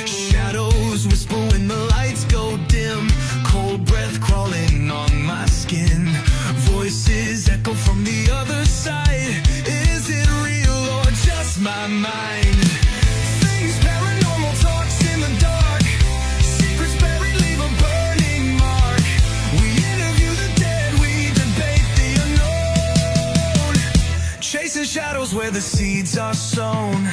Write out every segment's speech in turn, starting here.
Shadows whisper when the lights go dim. Cold breath crawling on my skin. Voices echo from the other side. Is it real or just my mind? Things paranormal talks in the dark. Secrets buried leave a burning mark. We interview the dead, we debate the unknown. Chasing shadows where the seeds are sown.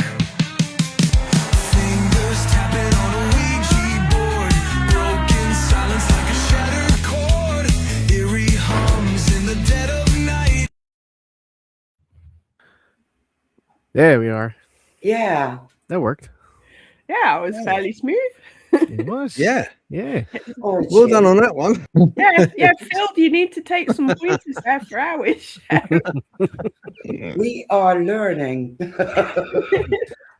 Fingers tapping on a Ouija board. Broken silence like a shattered chord. Eerie hums in the dead of night. There we are. Yeah. That worked. Yeah, it was fairly smooth. It was. Yeah. Yeah. Oh, Well done on that one. Yeah, Phil, you need to take some pointers there for our show. we are learning.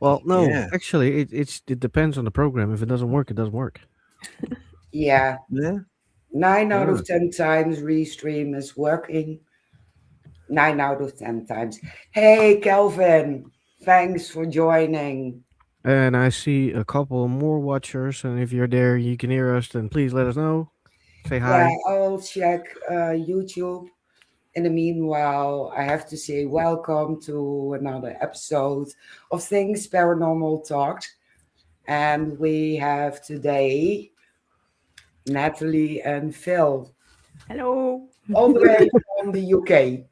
Well, no, Yeah. actually, it depends on the program. If it doesn't work, it doesn't work. Yeah. Yeah. 9 out of 10 times Restream is working. 9 out of 10 times. Hey, Kelvin. Thanks for joining. And I see a couple more watchers, and if you're there, you can hear us, then please let us know. Say hi. Yeah, I'll check YouTube. In the meanwhile, I have to say welcome to another episode of Things Paranormal Talks. And we have today Natalie and Phil, Hello. all the way from the UK.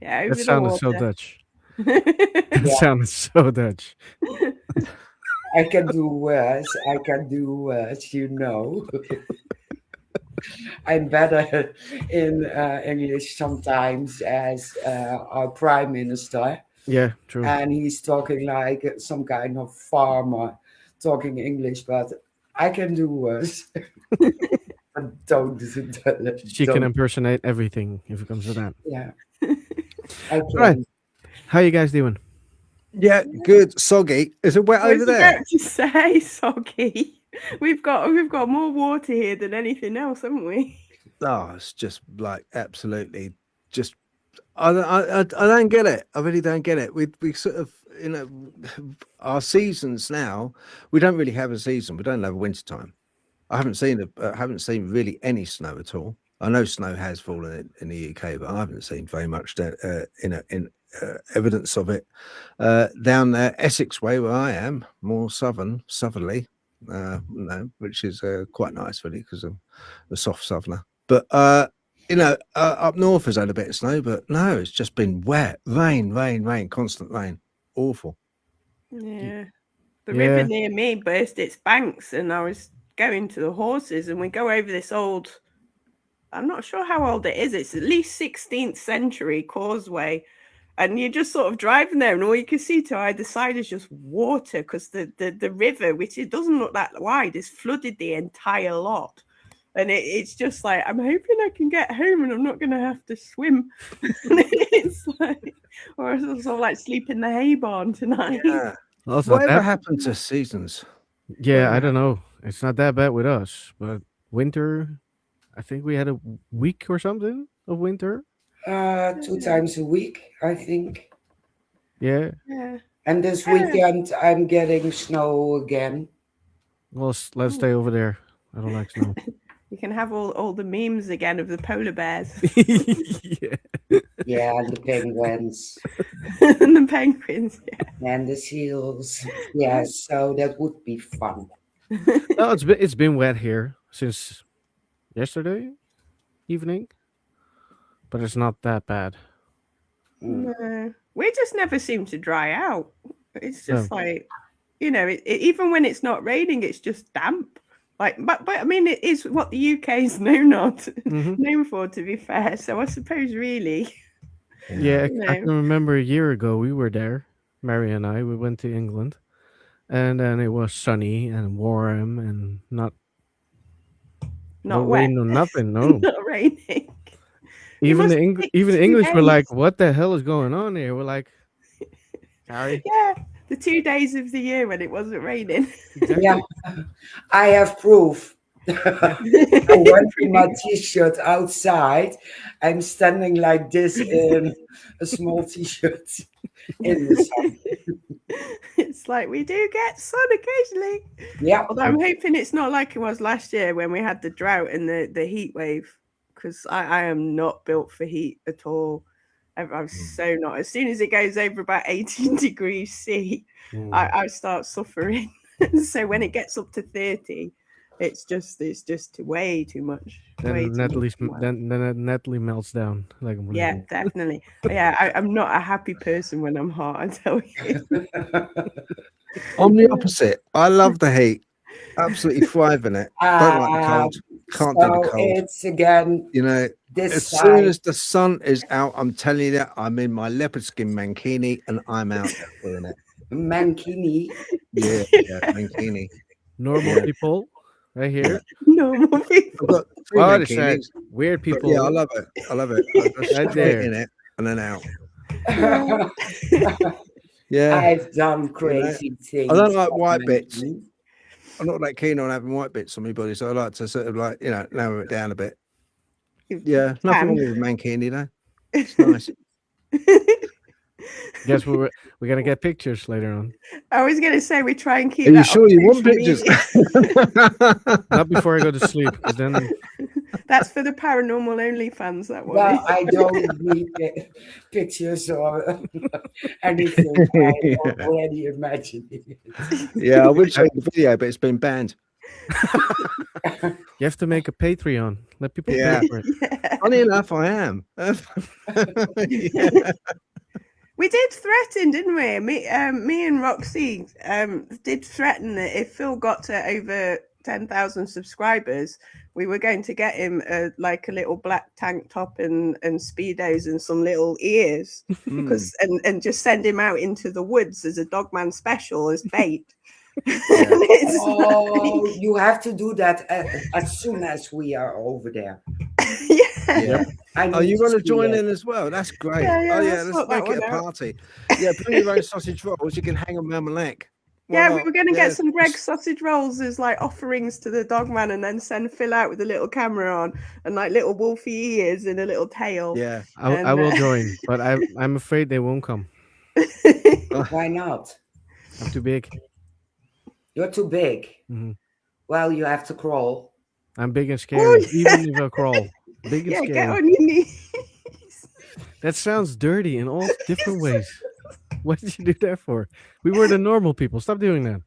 Yeah, over That the sounded so water. Dutch. That Yeah. sounded so Dutch. I can do worse. You know. I'm better in English sometimes as our prime minister. Yeah, true. And he's talking like some kind of farmer talking English, but I can do worse. But don't. She can impersonate everything if it comes to that. Yeah. I can. Right. How you guys doing? Yeah, good. Soggy. Is it wet I was over there? about to say, Soggy. We've got more water here than anything else, haven't we? Oh, it's just like absolutely just I don't get it. I really don't get it. We sort of, you know, our seasons now, we don't really have a season. We don't have a winter time. I haven't seen really any snow at all. I know snow has fallen in the UK, but I haven't seen very much evidence of it down there Essex way where I am, more southerly, which is quite nice really because I'm a soft southerner. But up north has had a bit of snow, but no, it's just been wet, rain, constant rain, awful. Yeah. The river near me burst its banks, and I was going to the horses, and we go over this old, I'm not sure how old it is. It's at least 16th century causeway. And you're just sort of driving there, and all you can see to either side is just water because the river, which it doesn't look that wide, is flooded the entire lot. And it's just like, I'm hoping I can get home and I'm not going to have to swim. It's like, or it's sort of like sleep in the hay barn tonight. Yeah. Well, Whatever happened to seasons? Yeah, I don't know. It's not that bad with us, but winter, I think we had a week or something of winter. 2 times a week, I think. Yeah. And this weekend, I'm getting snow again. Well, let's stay over there. I don't like snow. You can have all the memes again of the polar bears. Yeah, and the penguins. And the penguins, yeah. And the seals. Yeah, so that would be fun. No, it's been wet here since yesterday evening, but it's not that bad. No, we just never seem to dry out. It's just like, even when it's not raining, it's just damp. Like, but I mean, it is what the UK is known for, to be fair. So I suppose, really. Yeah, I can remember a year ago we were there, Mary and I. We went to England, and then it was sunny and warm and not wet. rain or nothing. No, not raining. Even the English were like, "What the hell is going on here?" We're like, "Sorry." Yeah, the 2 days of the year when it wasn't raining. Exactly. Yeah, I have proof. I went in my t-shirt outside. I'm standing like this in a small t-shirt. in the sun. It's like we do get sun occasionally. Yeah. Although I'm hoping it's not like it was last year when we had the drought and the heat wave, because I am not built for heat at all. I'm so not. As soon as it goes over about 18 degrees C, I start suffering. So when it gets up to 30, it's just way too much. Then Natalie melts down. Like, yeah, definitely. Yeah, I'm not a happy person when I'm hot, I tell you. I'm the opposite. I love the heat. Absolutely thrive in it. Don't like the cold. Can't do the cold. It's again, you know, as soon as the sun is out, I'm telling you that I'm in my leopard skin mankini and I'm out there doing it. Mankini. Yeah, mankini. Normal people, right here. Normal people. I've got 3 mankinis. Weird people. Yeah, I love it. I love it. I just right there in it and then out. Yeah, I've done crazy things. I don't like white bits. I'm not that keen on having white bits on my body, so I like to sort of like, narrow it down a bit. Yeah, nothing wrong with mankini though. It's nice. Guess we're gonna get pictures later on. I was gonna say we try and keep. Are you sure you want pictures? Not before I go to sleep, because then. That's for the paranormal only fans. That one. Well, I don't need pictures or anything. I already imagine it. Yeah, I would show the video, but it's been banned. You have to make a Patreon. Let people pay for it. Yeah. Funny enough, I am. We did threaten, didn't we? Me and Roxy did threaten that if Phil got to over 10,000 subscribers, we were going to get him like a little black tank top and speedos and some little ears, because and just send him out into the woods as a Dogman special as bait. You have to do that as soon as we are over there. Yeah. Oh, you want to join in as well? That's great. Let's make it a party. Yeah, bring your own sausage rolls. You can hang them around my neck. Yeah, we were going to get some Greg's sausage rolls as like offerings to the Dogman, and then send Phil out with a little camera on and like little wolfy ears and a little tail. Yeah, I will join, but I'm afraid they won't come. Why not? I'm too big. You're too big. Mm-hmm. Well, you have to crawl. I'm big and scary, even if I crawl. Big and scary. Get on your knees. That sounds dirty in all different ways. What did you do that for? We were the normal people. Stop doing that.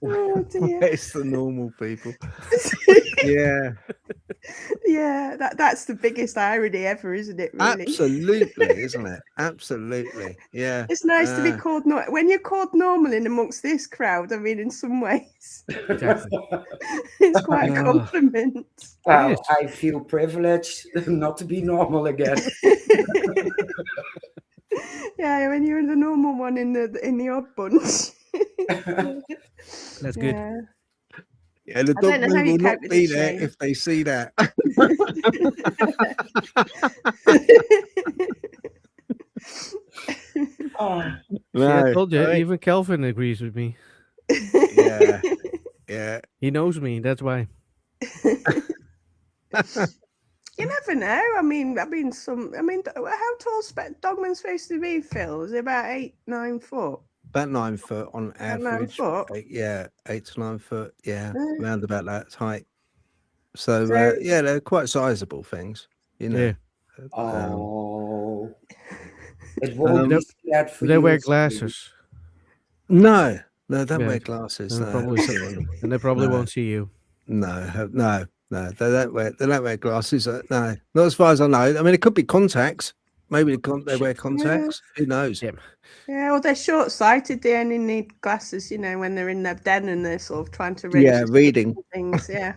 Oh dear. It's the normal people. Yeah. Yeah, that's the biggest irony ever, isn't it? Really? Absolutely, isn't it? Absolutely. Yeah. It's nice to be called when you're called normal in amongst this crowd. I mean, in some ways, it's quite a compliment. Well, I feel privileged not to be normal again. Yeah, when you're the normal one in the odd bunch. That's good. Yeah, the Dogman will not be there if they see that. I told you, even Kelvin agrees with me. Yeah. He knows me. That's why. You never know. I mean, how tall's Dogman's supposed to be, Phil? Is it about 8-9 foot? About 9 foot on average. 9 foot? 8 to 9 foot. Yeah, around about that height. So they're quite sizable things, Yeah. It won't be scared for you. They wear glasses. No, they don't wear glasses. And they probably won't see you. No. They don't wear glasses. No, not as far as I know. I mean, it could be contacts. Maybe they wear contacts. Yeah. Who knows? Yeah, well, they're short-sighted. They only need glasses, when they're in their den and they're sort of trying to reading things. Yeah.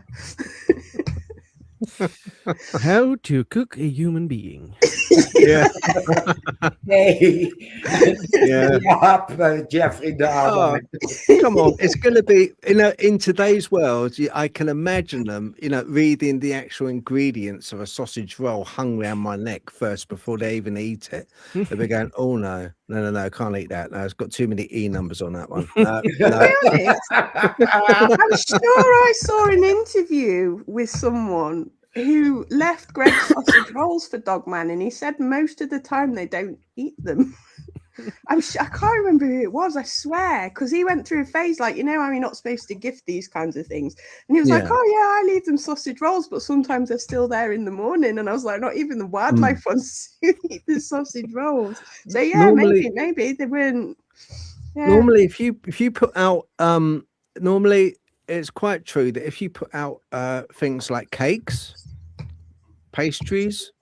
How to cook a human being. Yeah. Hey. Jeffrey Dahmer. Come on, it's going to be in today's world. I can imagine them, reading the actual ingredients of a sausage roll hung around my neck first before they even eat it. They'll be going, "Oh no, can't eat that. No, it's got too many E numbers on that one." No. I'm sure I saw an interview with someone who left Greg's sausage rolls for Dogman, and he said most of the time they don't eat them. I can't remember who it was, I swear, because he went through a phase like, how you're not supposed to gift these kinds of things. And he was like, oh, yeah, I leave them sausage rolls, but sometimes they're still there in the morning. And I was like, not even the wildlife ones who eat the sausage rolls. So, yeah, normally, maybe they weren't. Yeah. Normally, if you put out, normally it's quite true that if you put out things like cakes, pastries,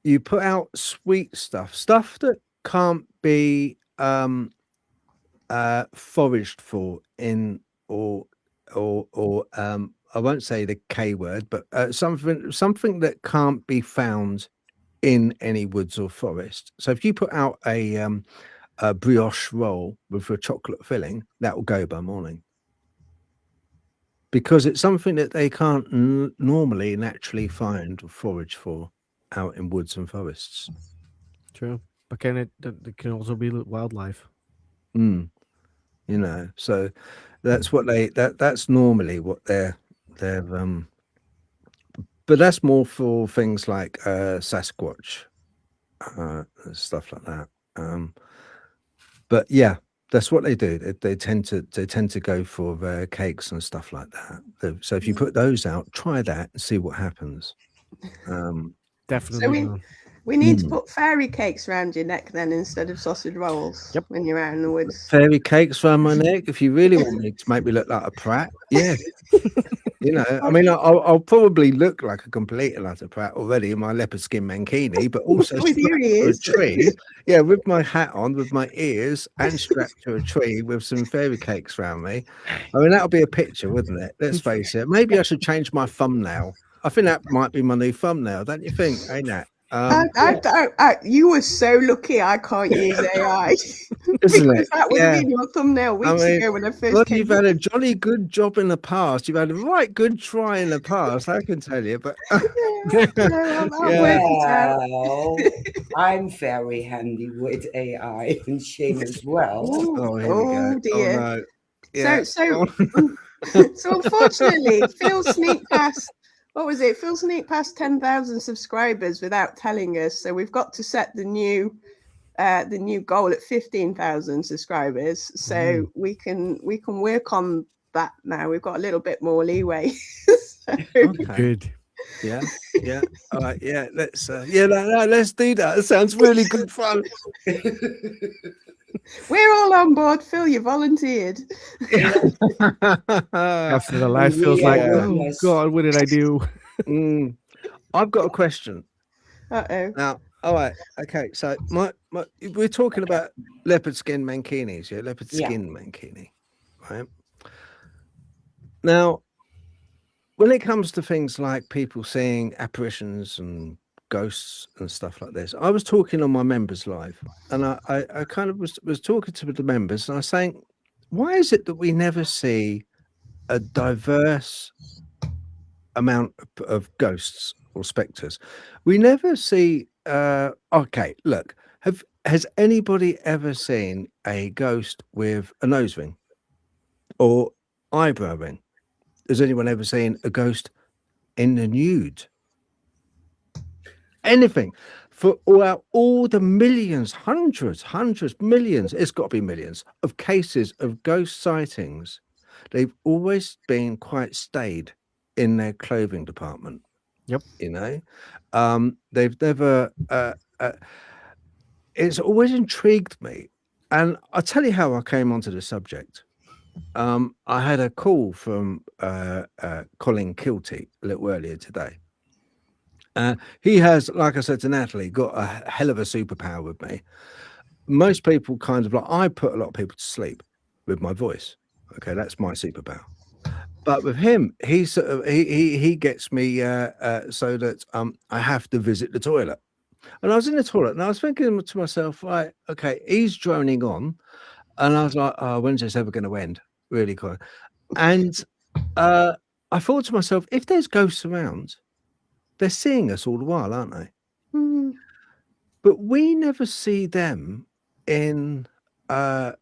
you put out sweet stuff that can't be foraged for in or I won't say the K word, but something that can't be found in any woods or forest. So if you put out a brioche roll with a chocolate filling, that will go by morning, because it's something that they can't normally naturally find or forage for out in woods and forests. True, but it can also be wildlife. So that's what that's normally what they're but that's more for things like Sasquatch, stuff like that. But yeah, that's what they do. They tend to go for cakes and stuff like that. So if you put those out, try that and see what happens. Definitely. So we need to put fairy cakes around your neck then instead of sausage rolls when you're out in the woods. Fairy cakes around my neck. If you really want me to make me look like a prat, yeah. I mean, I'll probably look like a complete and utter prat already in my leopard skin mankini, but also with your ears. to a tree. Yeah, with my hat on, with my ears, and strapped to a tree with some fairy cakes around me. I mean, that'll be a picture, wouldn't it? Let's face it. Maybe I should change my thumbnail. I think that might be my new thumbnail, don't you think? Ain't that? You were so lucky I can't use AI. Isn't it? That would have been your thumbnail weeks ago when I first came. You've had a jolly good job in the past. You've had a right good try in the past, I can tell you. But well, I'm very handy with AI and Shane as well. Here we go. Dear. Oh, no. Yeah. So unfortunately, Phil sneaked past. What was it? Phil sneaked past 10,000 subscribers without telling us. So we've got to set the new goal at 15,000 subscribers. So we can work on that now. We've got a little bit more leeway. Good. Yeah. All right. Yeah. Let's let's do that. It sounds really good fun. We're all on board. Phil, you volunteered. After the life feels like, oh God, what did I do? I've got a question. Now, all right. Okay. So we're talking about leopard skin mankinis. Yeah, leopard skin mankini. Right. Now, when it comes to things like people seeing apparitions and ghosts and stuff like this, I was talking on my members live, and I kind of was talking to the members, and I was saying, why is it that we never see a diverse amount of ghosts or specters? We never see okay, look, has anybody ever seen a ghost with a nose ring or eyebrow ring? Has anyone ever seen a ghost in the nude? Anything for all the millions, hundreds, millions, it's got to be millions of cases of ghost sightings. They've always been quite staid in their clothing department. Yep. They've never it's always intrigued me, and I'll tell you how I came onto the subject. I had a call from Colin Kilty a little earlier today. He has, like I said to Natalie, got a hell of a superpower with me. Most people kind of like, I put a lot of people to sleep with my voice. Okay, that's my superpower. But with him, he gets me so that I have to visit the toilet. And I was in the toilet and I was thinking to myself, right, okay, he's droning on. And I was like, oh, when's this ever going to end? Really cool. And I thought to myself, if there's ghosts around, they're seeing us all the while, aren't they? But we never see them in the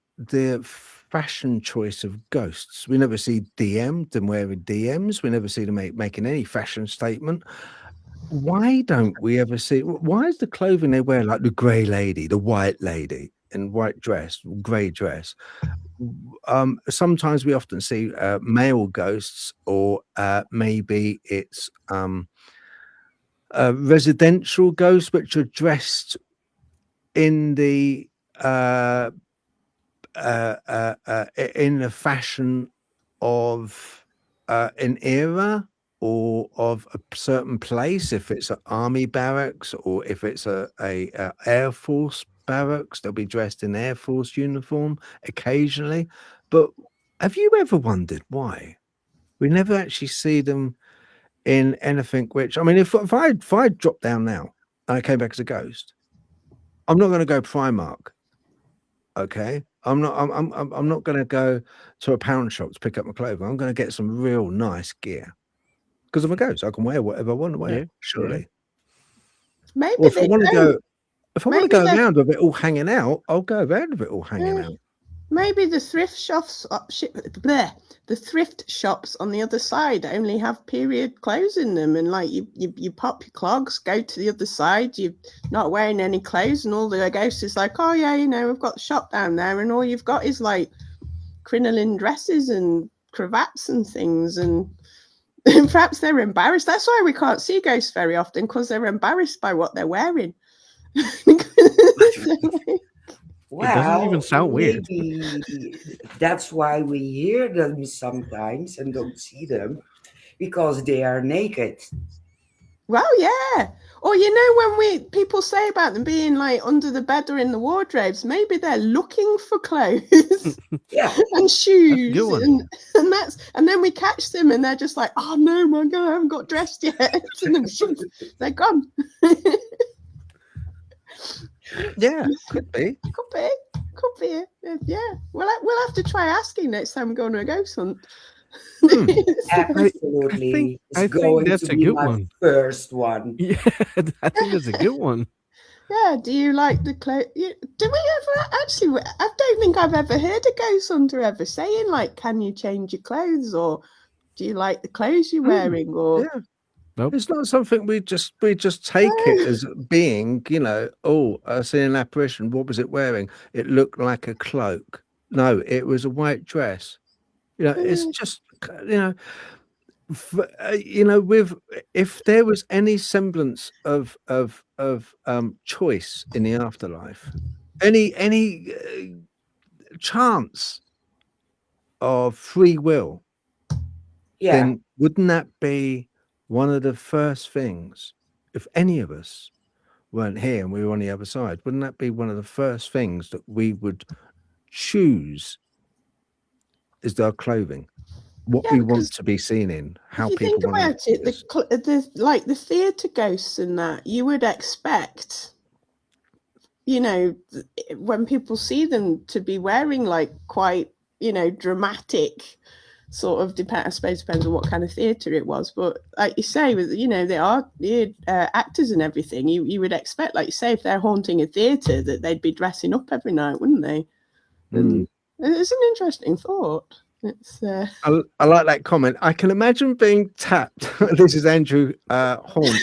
fashion choice of ghosts. We never see them wearing DMs. We never see them making any fashion statement. Why don't we ever see? Why is the clothing they wear like the grey lady, the white lady in white dress, grey dress? Sometimes we often see male ghosts, or maybe it's residential ghosts, which are dressed in the in the fashion of an era or of a certain place. If it's an army barracks, or if it's a air force barracks, they'll be dressed in Air Force uniform occasionally. But have you ever wondered why we never actually see them in anything? Which, I mean, if I dropped down now and I came back as a ghost, I'm not going to go Primark. Okay, I'm not going to go to a pound shop to pick up my clothing. I'm going to get some real nice gear because I'm a ghost. I can wear whatever I want to wear. Yeah, Surely. Maybe Or if they I want to don't. go, if I want to Maybe go they- around with it all hanging out, I'll go around with it all hanging Yeah. out. Maybe the thrift shops, the thrift shops on the other side only have period clothes in them, and like you pop your clogs, go to the other side, you're not wearing any clothes, and all the ghost is like, oh yeah, you know, we've got the shop down there, and all you've got is like crinoline dresses and cravats and things, and perhaps they're embarrassed. That's why we can't see ghosts very often, because they're embarrassed by what they're wearing. It doesn't even Well, sound weird. maybe that's why we hear them sometimes and don't see them, because they are naked. Well, yeah. Or you know, when people say about them being like under the bed or in the wardrobes, maybe they're looking for clothes Yeah. and shoes, good one. and then we catch them and they're just like, oh no, my God, I haven't got dressed yet, and then they're gone. Yeah, could be. Could be. Yeah. We'll have to try asking next time we go on a ghost hunt. Absolutely. I It's think going that's to a be good my one. first one. Yeah, I think that's a good one. Yeah, do you like the clothes? Do we ever actually? I don't think I've ever heard a ghost hunter ever saying like, "Can you change your clothes?" or "Do you like the clothes you're wearing?" Or Yeah. Nope. It's not something we just take it as being, you know, oh, I see an apparition. What was it wearing? It looked like a cloak. No, it was a white dress. You know, it's just, you know, you know, with if there was any semblance of choice in the afterlife, any chance of free will, Yeah. then wouldn't that be one of the first things? If any of us weren't here and we were on the other side, wouldn't that be one of the first things that we would choose? Is our clothing, what yeah, we because want to be seen in, how if you people think want about to it, the theatre ghosts and that, you would expect, you know, when people see them to be wearing like quite, you know, dramatic sort of I suppose depends on what kind of theatre it was, but like you say, with you know, they are actors and everything. You would expect, like you say, if they're haunting a theatre, that they'd be dressing up every night, wouldn't they? And it's an interesting thought. It's I like that comment. I can imagine being tapped. This is Andrew Haunt.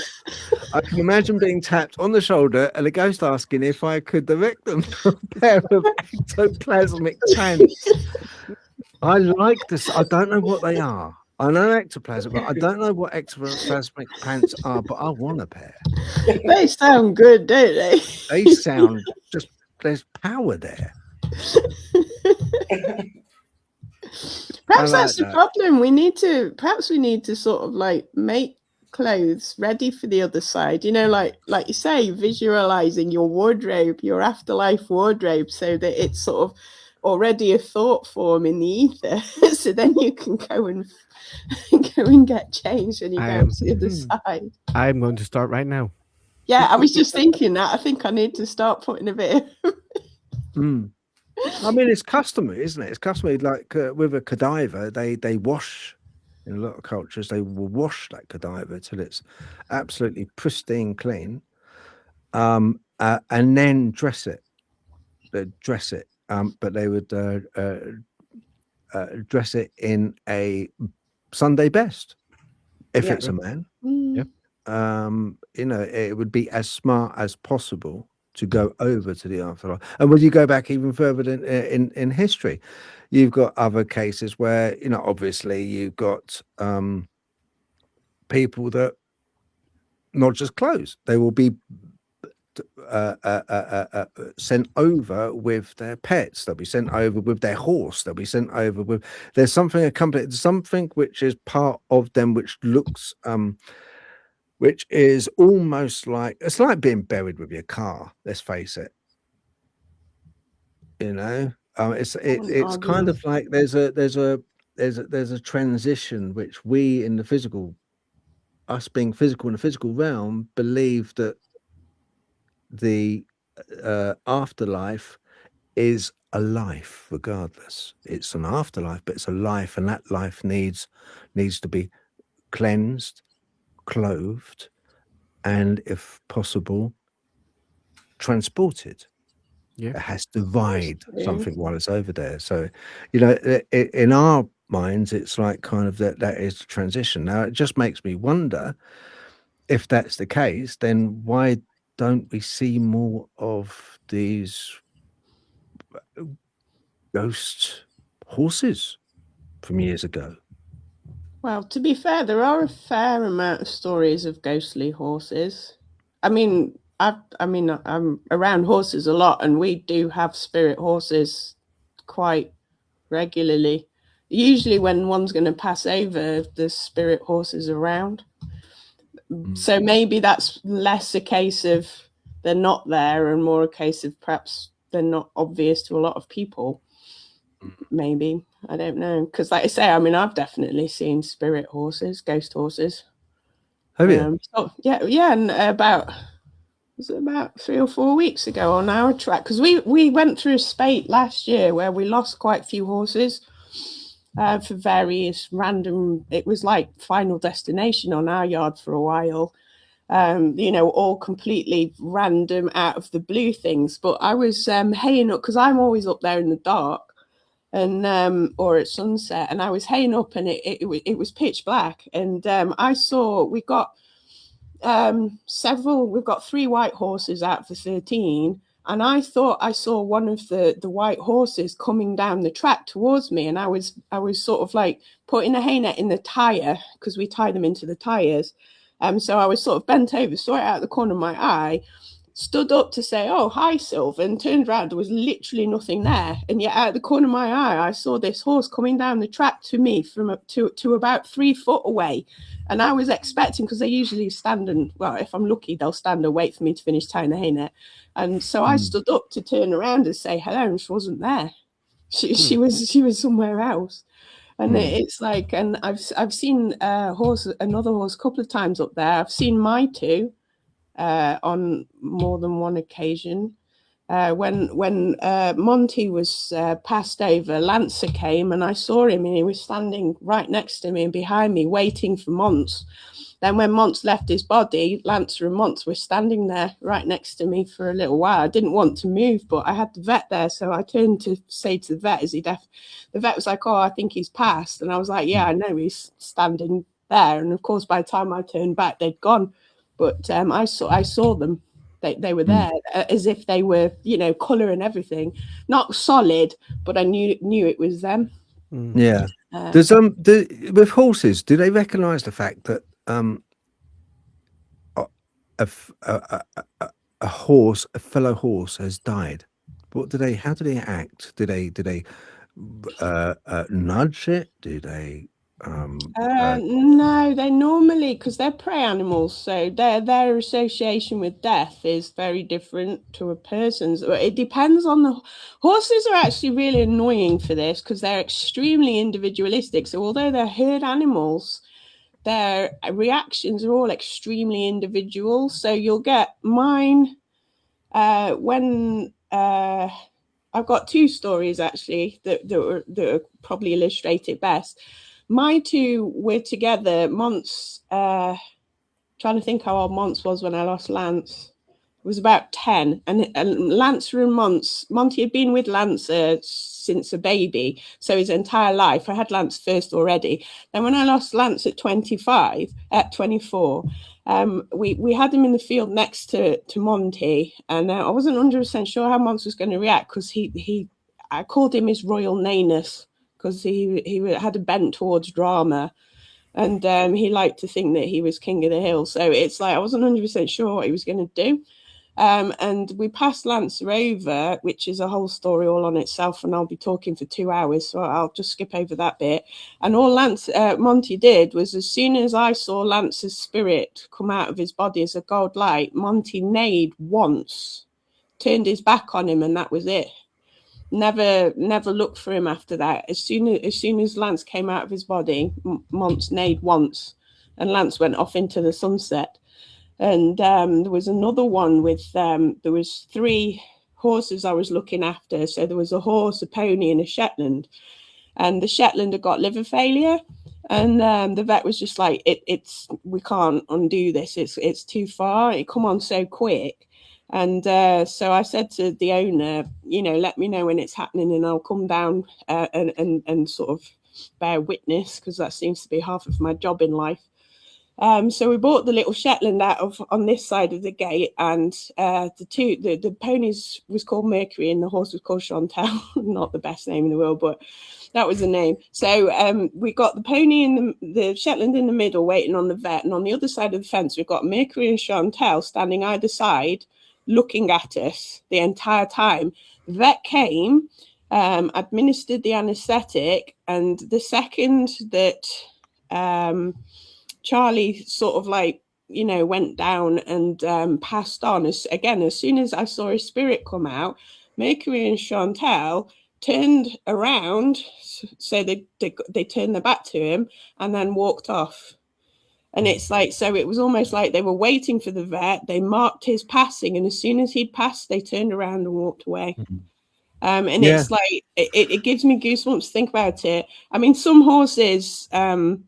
I can imagine being tapped on the shoulder and a ghost asking if I could direct them to a pair of ectoplasmic pants. I like this. I don't know what they are. I know ectoplasm, but I don't know what ectoplasmic pants are, but I want a pair. they sound good, don't they? They sound just, there's power there. Perhaps like that's the that. problem. Perhaps we need to sort of like make clothes ready for the other side. You know, like you say, visualizing your wardrobe, your afterlife wardrobe, so that it's sort of already a thought form in the ether. So then you can go and get changed when you go to the other side. I'm going to start right now. Yeah, I was just thinking that. I think I need to start putting a bit. I mean, it's customary, isn't it? It's customary. Like with a cadaver, they wash. In a lot of cultures, they will wash that cadaver till it's absolutely pristine clean, and then dress it. They dress it, but they would dress it in a Sunday best if Yeah. it's a man. Yep. It would be as smart as possible to go over to the afterlife. And when you go back even further in history, you've got other cases where, obviously you've got people that not just clothes, they will be sent over with their pets. They'll be sent over with their horse. They'll be sent over with. There's something accompanied, something which is part of them, which looks, which is almost like it's like being buried with your car. Let's face it. It's kind of like there's a transition which we in the physical, us being physical in the physical realm, believe that the afterlife is a life regardless. It's an afterlife, but it's a life, and that life needs to be cleansed, clothed, and if possible transported. Yeah. It has to divide something while it's over there. So in our minds it's like kind of that is the transition. Now it just makes me wonder, if that's the case, then why don't we see more of these ghost horses from years ago? Well, to be fair, there are a fair amount of stories of ghostly horses. I mean, I'm around horses a lot, and we do have spirit horses quite regularly. Usually, when one's going to pass over, the spirit horse is around. So maybe that's less a case of they're not there and more a case of perhaps they're not obvious to a lot of people. Maybe, I don't know, because like I say, I mean, I've definitely seen spirit horses, ghost horses. Have you? Yeah, and about 3 or 4 weeks ago on our track, because we went through a spate last year where we lost quite a few horses for various random. It was like Final Destination on our yard for a while. All completely random out of the blue things. But I was haying up because I'm always up there in the dark, and or at sunset, and I was haying up, and it was pitch black, and I saw we've got 3 white horses out of the 13, and I thought I saw one of the white horses coming down the track towards me, and I was sort of like putting a hay net in the tire because we tie them into the tires. So I was sort of bent over, saw it out of the corner of my eye, stood up to say, "Oh, hi, Sylvan," turned around, there was literally nothing there. And yet out of the corner of my eye, I saw this horse coming down the track to me from to about 3 foot away. And I was expecting, because they usually stand and, well, if I'm lucky, they'll stand and wait for me to finish tying the hay net. And so I stood up to turn around and say hello, and she wasn't there. She was somewhere else. And it's like, and I've seen another horse a couple of times up there. I've seen my two on more than one occasion. When Monty was passed over, Lancer came, and I saw him, and he was standing right next to me and behind me, waiting for Monts. Then when Monts left his body, Lancer and Monts were standing there right next to me for a little while. I didn't want to move, but I had the vet there, so I turned to say to the vet, "Is he deaf?" The vet was like, "Oh, I think he's passed." And I was like, "Yeah, I know, he's standing there." And of course, by the time I turned back, they'd gone. But I saw them. They were there as if they were, color and everything, not solid, but I knew it was them. Yeah. With horses, do they recognize the fact that a horse, a fellow horse, has died? How do they act? Do they nudge it? Do they no, they normally, because they're prey animals, so their association with death is very different to a person's. It depends on the horses are actually really annoying for this because they're extremely individualistic. So although they're herd animals, their reactions are all extremely individual. So you'll get mine when I've got 2 stories actually that probably illustrate it best. My 2 were together. Monts, trying to think how old Monts was when I lost Lance. was about 10, and Lancer and Monty had been with Lancer since a baby, so his entire life. I had Lance first already. Then when I lost Lance at 24, we had him in the field next to Monty, and I wasn't 100% sure how Monty was going to react, because I called him his Royal Nayness, because he had a bent towards drama, and he liked to think that he was king of the hill. So it's like I wasn't 100% sure what he was going to do. And we passed Lancer over, which is a whole story all on itself, and I'll be talking for 2 hours, so I'll just skip over that bit. And all Monty did was, as soon as I saw Lancer's spirit come out of his body as a gold light, Monty neighed once, turned his back on him, and that was it. Never looked for him after that. As soon as Lance came out of his body, Monty neighed once, and Lance went off into the sunset. And there was another one with there was 3 horses I was looking after. So there was a horse, a pony, and a Shetland. And the Shetland had got liver failure, and the vet was just like, "It's we can't undo this. It's too far. It come on so quick." And so I said to the owner, let me know when it's happening, and I'll come down and sort of bear witness, because that seems to be half of my job in life. So we bought the little Shetland out on this side of the gate, and the ponies was called Mercury and the horse was called Chantal. Not the best name in the world, but that was the name. So we got the pony and the Shetland in the middle waiting on the vet, and on the other side of the fence we've got Mercury and Chantal standing either side looking at us the entire time. The vet came, administered the anaesthetic, and the second that Charlie sort of went down and passed on, as soon as I saw his spirit come out, Mercury and Chantal turned around, so they turned their back to him and then walked off. And it's like, so it was almost like they were waiting for the vet. They marked his passing, and as soon as he'd passed, they turned around and walked away. It's like, it gives me goosebumps to think about it. I mean, some horses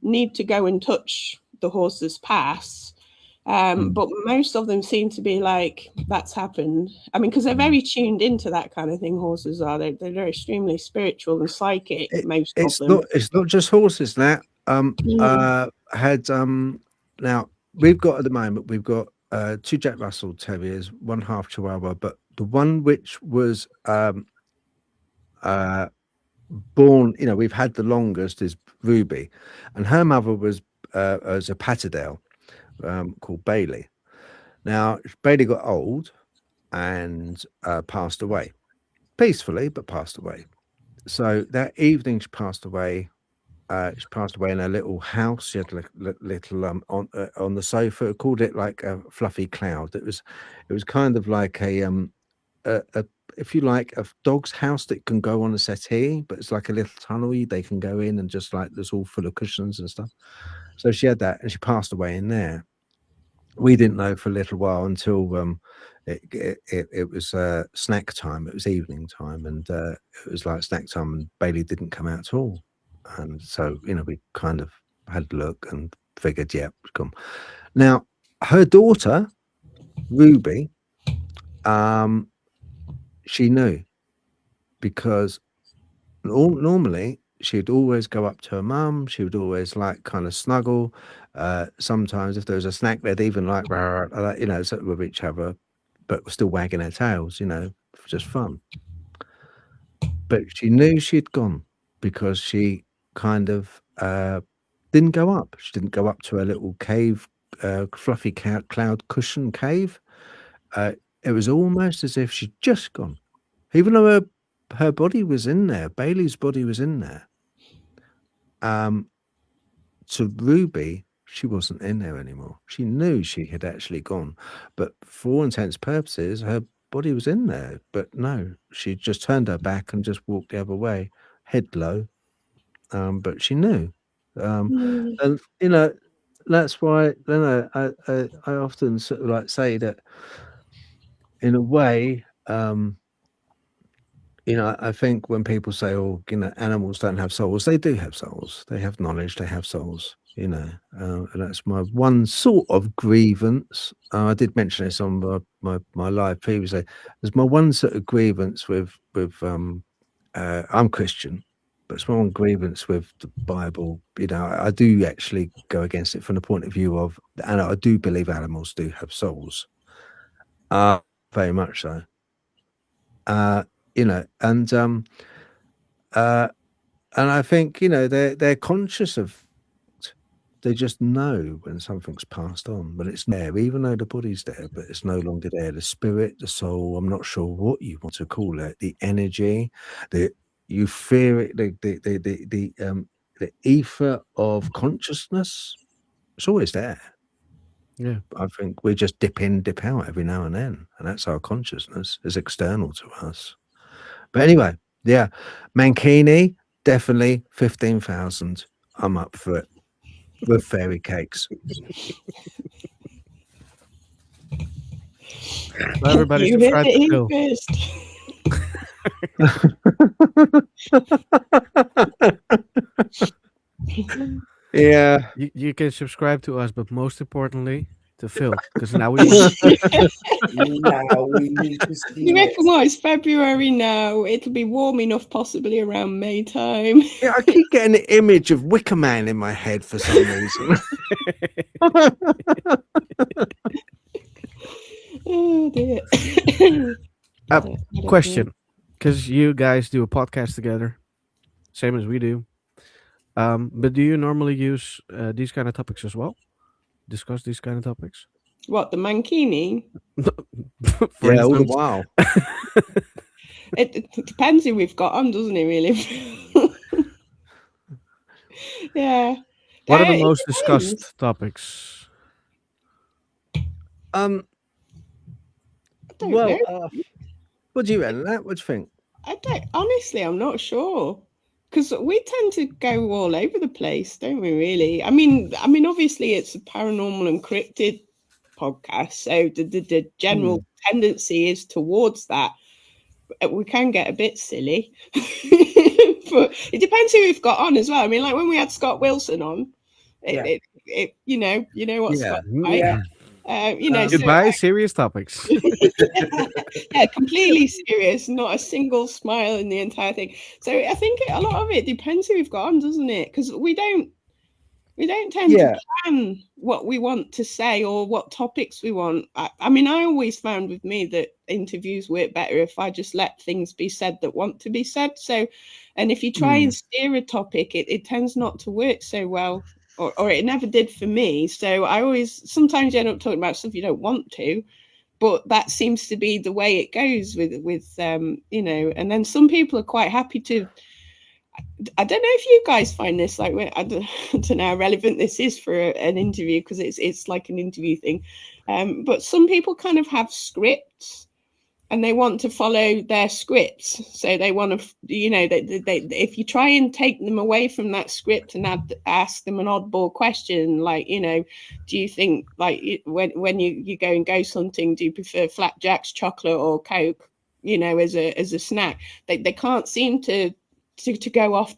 need to go and touch the horse's pass, but most of them seem to be like, that's happened. I mean, because they're very tuned into that kind of thing. Horses are. They're extremely spiritual and psychic. Most of them. It's not just horses. Now, now we've got at the moment, we've got 2 Jack Russell Terriers, 1 half Chihuahua, but the one which was born, we've had the longest, is Ruby, and her mother was a Patterdale called Bailey. Now Bailey got old and passed away peacefully, but passed away. So that evening she passed away. She passed away in a little house. She had a little on the sofa. I called it like a fluffy cloud. It was kind of like a if you like, a dog's house that can go on a settee, but it's like a little tunnel they can go in, and just like there's all full of cushions and stuff. So she had that, and she passed away in there. We didn't know for a little while until it was snack time. It was evening time, and it was like snack time, and Bailey didn't come out at all. And so we kind of had a look and figured, yeah, come. Now her daughter Ruby, she knew, because normally she'd always go up to her mum. She would always like kind of snuggle. Sometimes if there was a snack, they'd even like sort of with each other, but still wagging their tails, for just fun. But she knew she'd gone, because she kind of didn't go up. She didn't go up to a little cave, fluffy cloud cushion cave. It was almost as if she'd just gone, even though her body was in there. Bailey's body was in there. To Ruby, she wasn't in there anymore. She knew she had actually gone, but for all intents and purposes, her body was in there. But no, she just turned her back and just walked the other way, head low. But she knew, and that's why. I often sort of like say that, in a way, I think when people say, "Oh, animals don't have souls," they do have souls. They have knowledge. They have souls. And that's my one sort of grievance. I did mention this on my live previously. There's my one sort of grievance with I'm Christian, but it's my one grievance with the Bible. I do actually go against it from the point of view of, and I do believe animals do have souls. Very much so. And I think they're conscious of. They just know when something's passed on, but it's there, even though the body's there, but it's no longer there. The spirit, the soul, I'm not sure what you want to call it, the energy, you fear it, the ether of consciousness, it's always there. Yeah. I think we just dip in, dip out every now and then, and that's our consciousness. It's external to us. But anyway, yeah, Mankini, definitely 15,000. I'm up for it. With fairy cakes. Well, everybody You heard subscribe it to here Phil. Yeah. You can subscribe to us, but most importantly to Phil, because now we want Now we need to see You it. reckon what? It's February now. It'll be warm enough, possibly around May time. Yeah, I keep getting the image of Wicker Man in my head for some reason. Oh dear. question, because you guys do a podcast together, same as we do. But do you normally use these kind of topics as well? Discuss these kind of topics? What, the mankini? For yeah, all the instance. while. It depends who we've got on, doesn't it, really? Yeah. What are the It most depends. discussed topics? I don't Well, know. what do you reckon? What do you think? Honestly, I'm not sure. Because we tend to go all over the place, don't we, really? I mean, obviously it's a paranormal and cryptid podcast, so the general tendency is towards that. We can get a bit silly. But it depends who we've got on as well. I mean, like when we had Scott Wilson on, you know what Scott, right? Yeah. Goodbye, serious topics. Yeah, completely serious, not a single smile in the entire thing. So I think a lot of it depends who we've got on, doesn't it? Because we don't tend to plan what we want to say or what topics we want. I mean, I always found with me that interviews work better if I just let things be said that want to be said. So, and if you try and steer a topic, it tends not to work so well, or it never did for me. So I always, sometimes you end up talking about stuff you don't want to, but that seems to be the way it goes with and then some people are quite happy to. I don't know if you guys find this like I don't know how relevant this is for an interview, because it's like an interview thing, but some people kind of have scripts and they want to follow their scripts, so they want to they if you try and take them away from that script and ask them an oddball question like, do you think, like, when you go and ghost hunting, do you prefer flapjacks, chocolate or Coke, as a snack? They can't seem to go off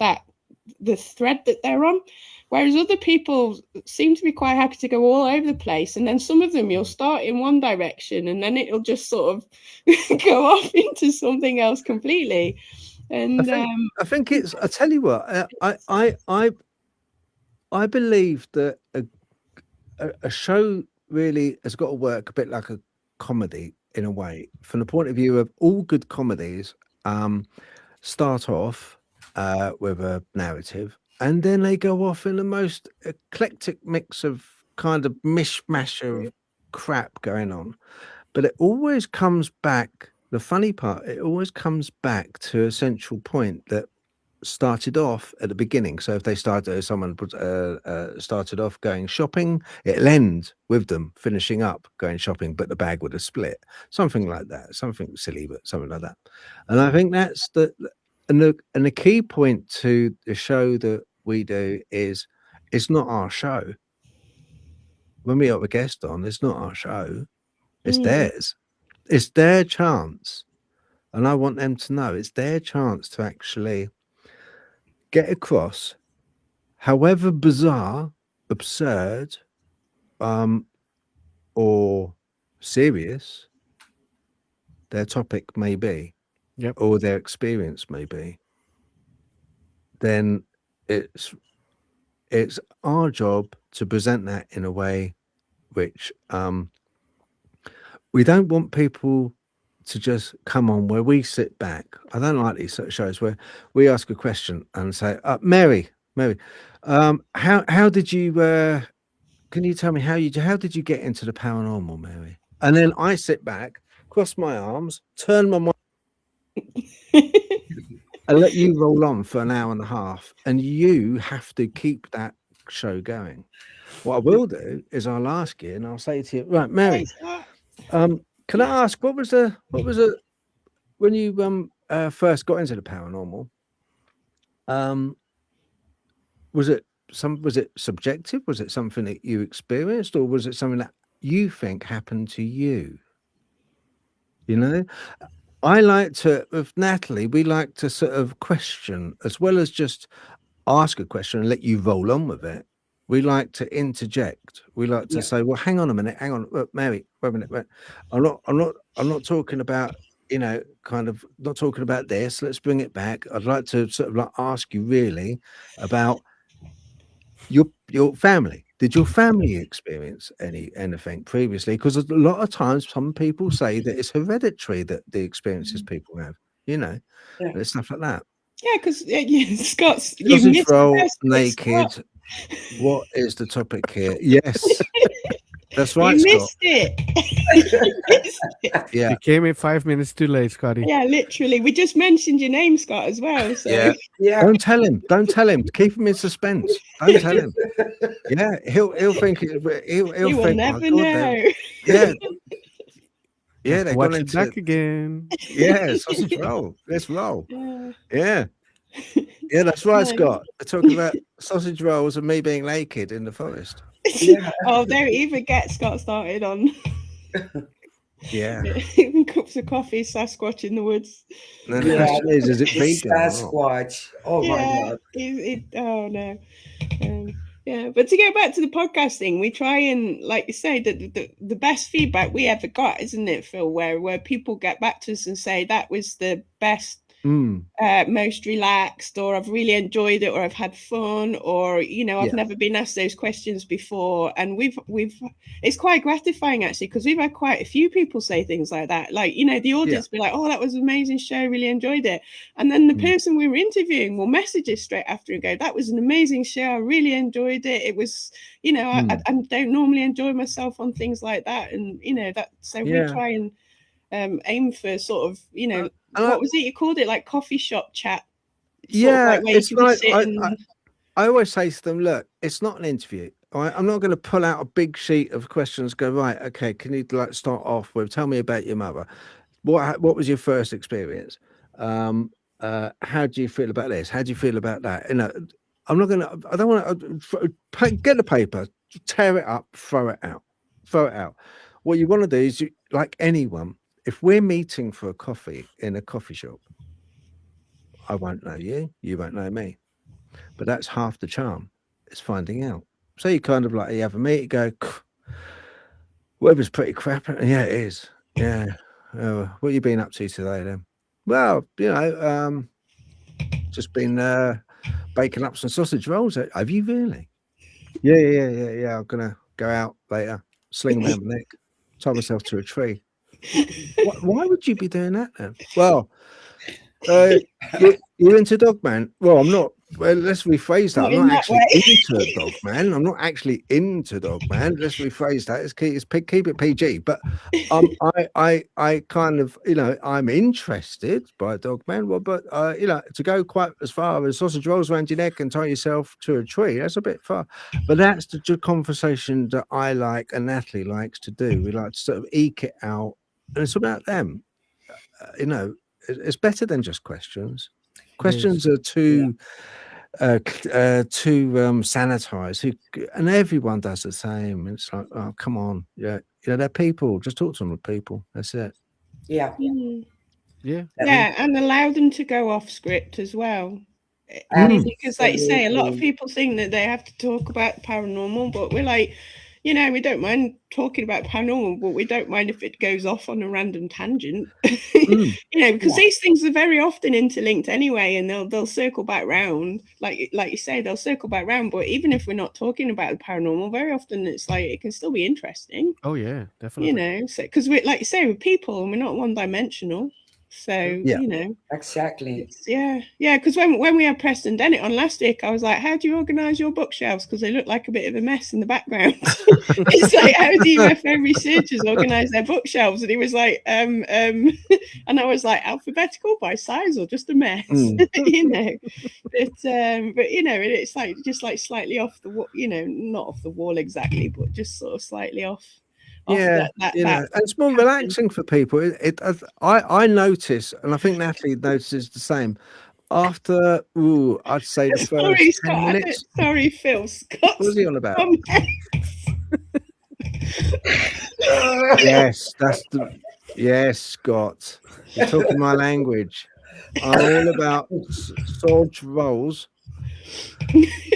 the thread that they're on, whereas other people seem to be quite happy to go all over the place, and then some of them you'll start in one direction and then it'll just sort of go off into something else completely. And I think it's. I tell you what. I believe that a show really has got to work a bit like a comedy in a way, from the point of view of all good comedies. Start off with a narrative, and then they go off in the most eclectic mix of kind of mishmash of crap going on. But it always comes back. The funny part, it always comes back to a central point that started off at the beginning. So if they someone started off going shopping, it'll end with them finishing up going shopping, but the bag would have split, something like that, something silly, but something like that. And I think that's the key point to the show that we do is it's not our show. When we have a guest on, it's not our show, it's theirs. It's their chance and I want them to know it's their chance to actually get across, however bizarre, absurd, or serious their topic may be, Yep. or their experience may be. Then it's our job to present that in a way which we don't want people to just come on where we sit back. I don't like these sort of shows where we ask a question and say, Mary, how did you can you tell me how did you get into the paranormal, Mary? And then I sit back, cross my arms, turn my mind and let you roll on for an hour and a half, and you have to keep that show going. What I will do is I'll ask you, and I'll say to you, right, Mary, can I ask what was it when you first got into the paranormal? Was it subjective? Was it something that you experienced, or was it something that you think happened to you? You know, I like to, with Natalie, we like to sort of question as well as just ask a question and let you roll on with it. We like to interject. We like to say, "Well, hang on a minute, hang on, look, Mary, wait a minute, wait. I'm not talking about, kind of not talking about this. Let's bring it back. I'd like to sort of like ask you really about your family. Did your family experience anything previously? Because a lot of times, some people say that it's hereditary that the experiences people have, and stuff like that. Yeah, because Scott's you Sausage missed the roll, best bit, naked. Scott. What is the topic here? Yes, that's right, You Scott. missed it. You missed it. Yeah, You came in 5 minutes too late, Scotty. Yeah, literally. We just mentioned your name, Scott, as well. So yeah. Yeah. Don't tell him. Don't tell him. Keep him in suspense. Don't tell him. Yeah, he'll think he'll you will think. never "Oh, God, know. yeah, yeah. Have to They're watch going it back again. yeah, sausage roll. Let's roll. Yeah. Yeah, that's right, No. Scott. We're talking about sausage rolls and me being naked in the forest. Yeah. Oh, don't even get Scott started on Yeah. even cups of coffee, Sasquatch in the woods. And then the Yeah. question is it The vegan or not? Sasquatch. Oh my Yeah, God. oh no. Yeah, but to get back to the podcast thing, we try and, like you say, the best feedback we ever got, isn't it, Phil? Where people get back to us and say that was the best, most relaxed, or I've really enjoyed it, or I've had fun, or I've Yeah. never been asked those questions before, and we've it's quite gratifying actually, because we've had quite a few people say things like that, like the audience be like, oh, that was an amazing show, really enjoyed it, and then the person we were interviewing will message us straight after and go, that was an amazing show, I really enjoyed it. It was I don't normally enjoy myself on things like that, and that, so we try and aim for sort of what was it you called it, like coffee shop chat, sort of like where it's you can like sit and I always say to them, look, it's not an interview. All right? I'm not going to pull out a big sheet of questions, go, right, okay, can you like start off with, tell me about your mother. What was your first experience? How do you feel about this? How do you feel about that? I don't want to get the paper, tear it up, throw it out. What you want to do is, like anyone, if we're meeting for a coffee in a coffee shop, I won't know you, you won't know me. But that's half the charm. It's finding out. So you kind of like, you have a meet, you go, weather's pretty crap. Yeah, it is. Yeah. What you been up to today then? Well, just been baking up some sausage rolls. Have you really? Yeah. I'm gonna go out later, sling them around my neck, tie myself to a tree. Why would you be doing that then? Well, you're into Dogman. Well, I'm not. Well, let's rephrase that. Not I'm in not that actually way. into Dogman. I'm not actually into Dogman. Let's rephrase that. Keep it PG. But I kind of, I'm interested by Dogman. Well, but to go quite as far as sausage rolls around your neck and tie yourself to a tree, that's a bit far. But that's the conversation that I like and Natalie likes to do. We like to sort of eke it out, and it's about them. It's better than just questions. Questions are too sanitized, and everyone does the same. It's like, oh, come on, they're people. Just talk to them with people. That's it. Yeah. Yeah. Yeah, and allow them to go off script as well. Because, like you say, a lot of Absolutely. people think that they have to talk about paranormal, but we're like, you know, we don't mind talking about paranormal, but we don't mind if it goes off on a random tangent. You know, because these things are very often interlinked anyway, and they'll circle back round. Like you say, they'll circle back round. But even if we're not talking about the paranormal, very often it's like it can still be interesting. Oh yeah, You definitely. know, so because we're, like you say, we're people and we're not one dimensional. So Yeah. you know. Exactly. Yeah, because when we had Preston Dennett on last week, I was like, "How do you organise your bookshelves? Because they look like a bit of a mess in the background." It's like, "How do UFO researchers organise their bookshelves?" And he was like, and I was like, "Alphabetical by size or just a mess?" You know, but you know, it's like just like slightly off the wall, you know, not off the wall exactly, but just sort of slightly off. Yeah, That you know, and it's more relaxing for people. I notice, and I think Natalie notices the same. After, I'd say the Sorry, first 10 Scott. minutes. Sorry, Phil. What Scott. was he on about? Yes, Scott. You're talking my language. I'm all about sodge rolls.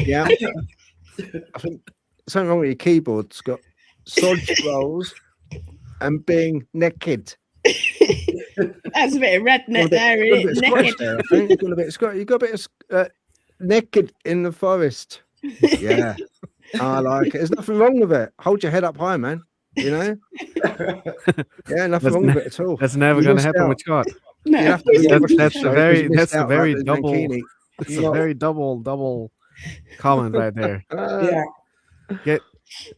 Yeah. I think something wrong with your keyboard, Scott. Sodge rolls and being naked. That's a bit of redneck there, Got a isn't bit of it? Scottish Naked. there, I think. You've got a bit of you got a bit of naked in the forest. Yeah. I like it. There's nothing wrong with it. Hold your head up high, man. You know? Yeah, nothing wrong with it at all. That's never You gonna missed happen out. with Scott. No. You have to rewatch this That's a show 'cause very you missed that's a out, like very with double Mankini. that's a very double comment right there. Yeah. Get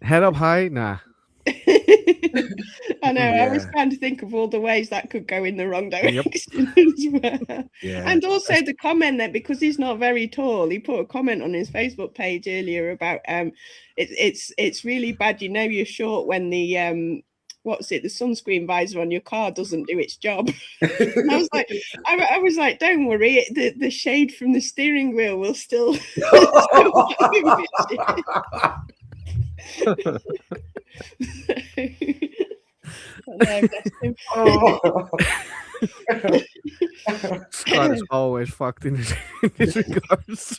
head up high, nah. I know. I was Yeah. trying to think of all the ways that could go in the wrong direction Yep. as well. Yeah. And also the comment that because he's not very tall, he put a comment on his Facebook page earlier about it's really bad. You know, you're short when the what's it? The sunscreen visor on your car doesn't do its job. And I was like, don't worry, the shade from the steering wheel will still. Scott is always fucked in his regards.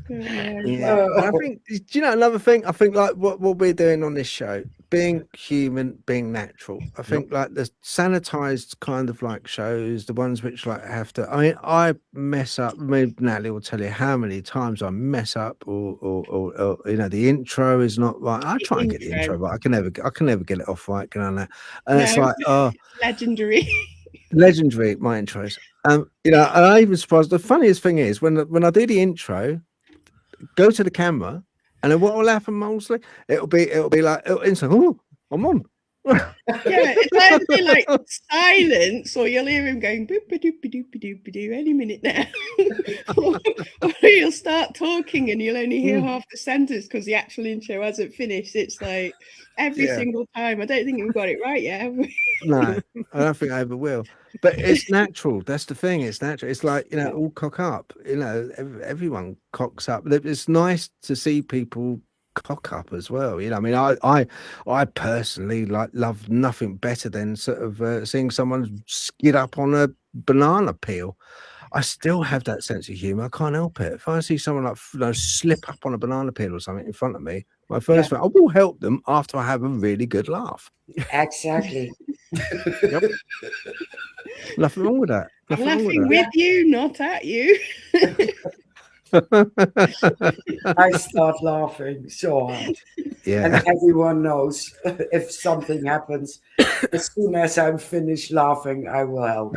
Yeah. And I think, do you know another thing? I think like what we're doing on this show, being human, being natural. I think like the sanitized kind of like shows, the ones which like have to. I mean, I mess up. Maybe Natalie will tell you how many times I mess up, or you know, the intro is not right. I try and get the intro right. I can never get it off right. Can I? Know? And it's like, it's legendary. Legendary, my intros. You know, and I even surprised. The funniest thing is when I do the intro, go to the camera, and then what will happen mostly? It'll be like instant. Oh, I'm on. Yeah, it's either like silence, or you'll hear him going boop ba doop ba doop ba doop ba doo any minute now, or you'll start talking and you'll only hear half the sentence because the actual intro hasn't finished. It's like every single time. I don't think we've got it right yet, have we? No, I don't think I ever will. But it's natural. That's the thing. It's natural. It's like, you know, all cock up. You know, everyone cocks up. It's nice to see people cock up as well. You know, I mean, I personally like love nothing better than sort of seeing someone skid up on a banana peel. I still have that sense of humor. I can't help it. If I see someone like, you know, slip up on a banana peel or something in front of me, my first thing, I will help them after I have a really good laugh. Exactly. Yep. Nothing wrong with that. I'm Nothing wrong laughing with with you, not at you. that. I start laughing so hard. Yeah. And everyone knows if something happens, as soon as I'm finished laughing, I will help.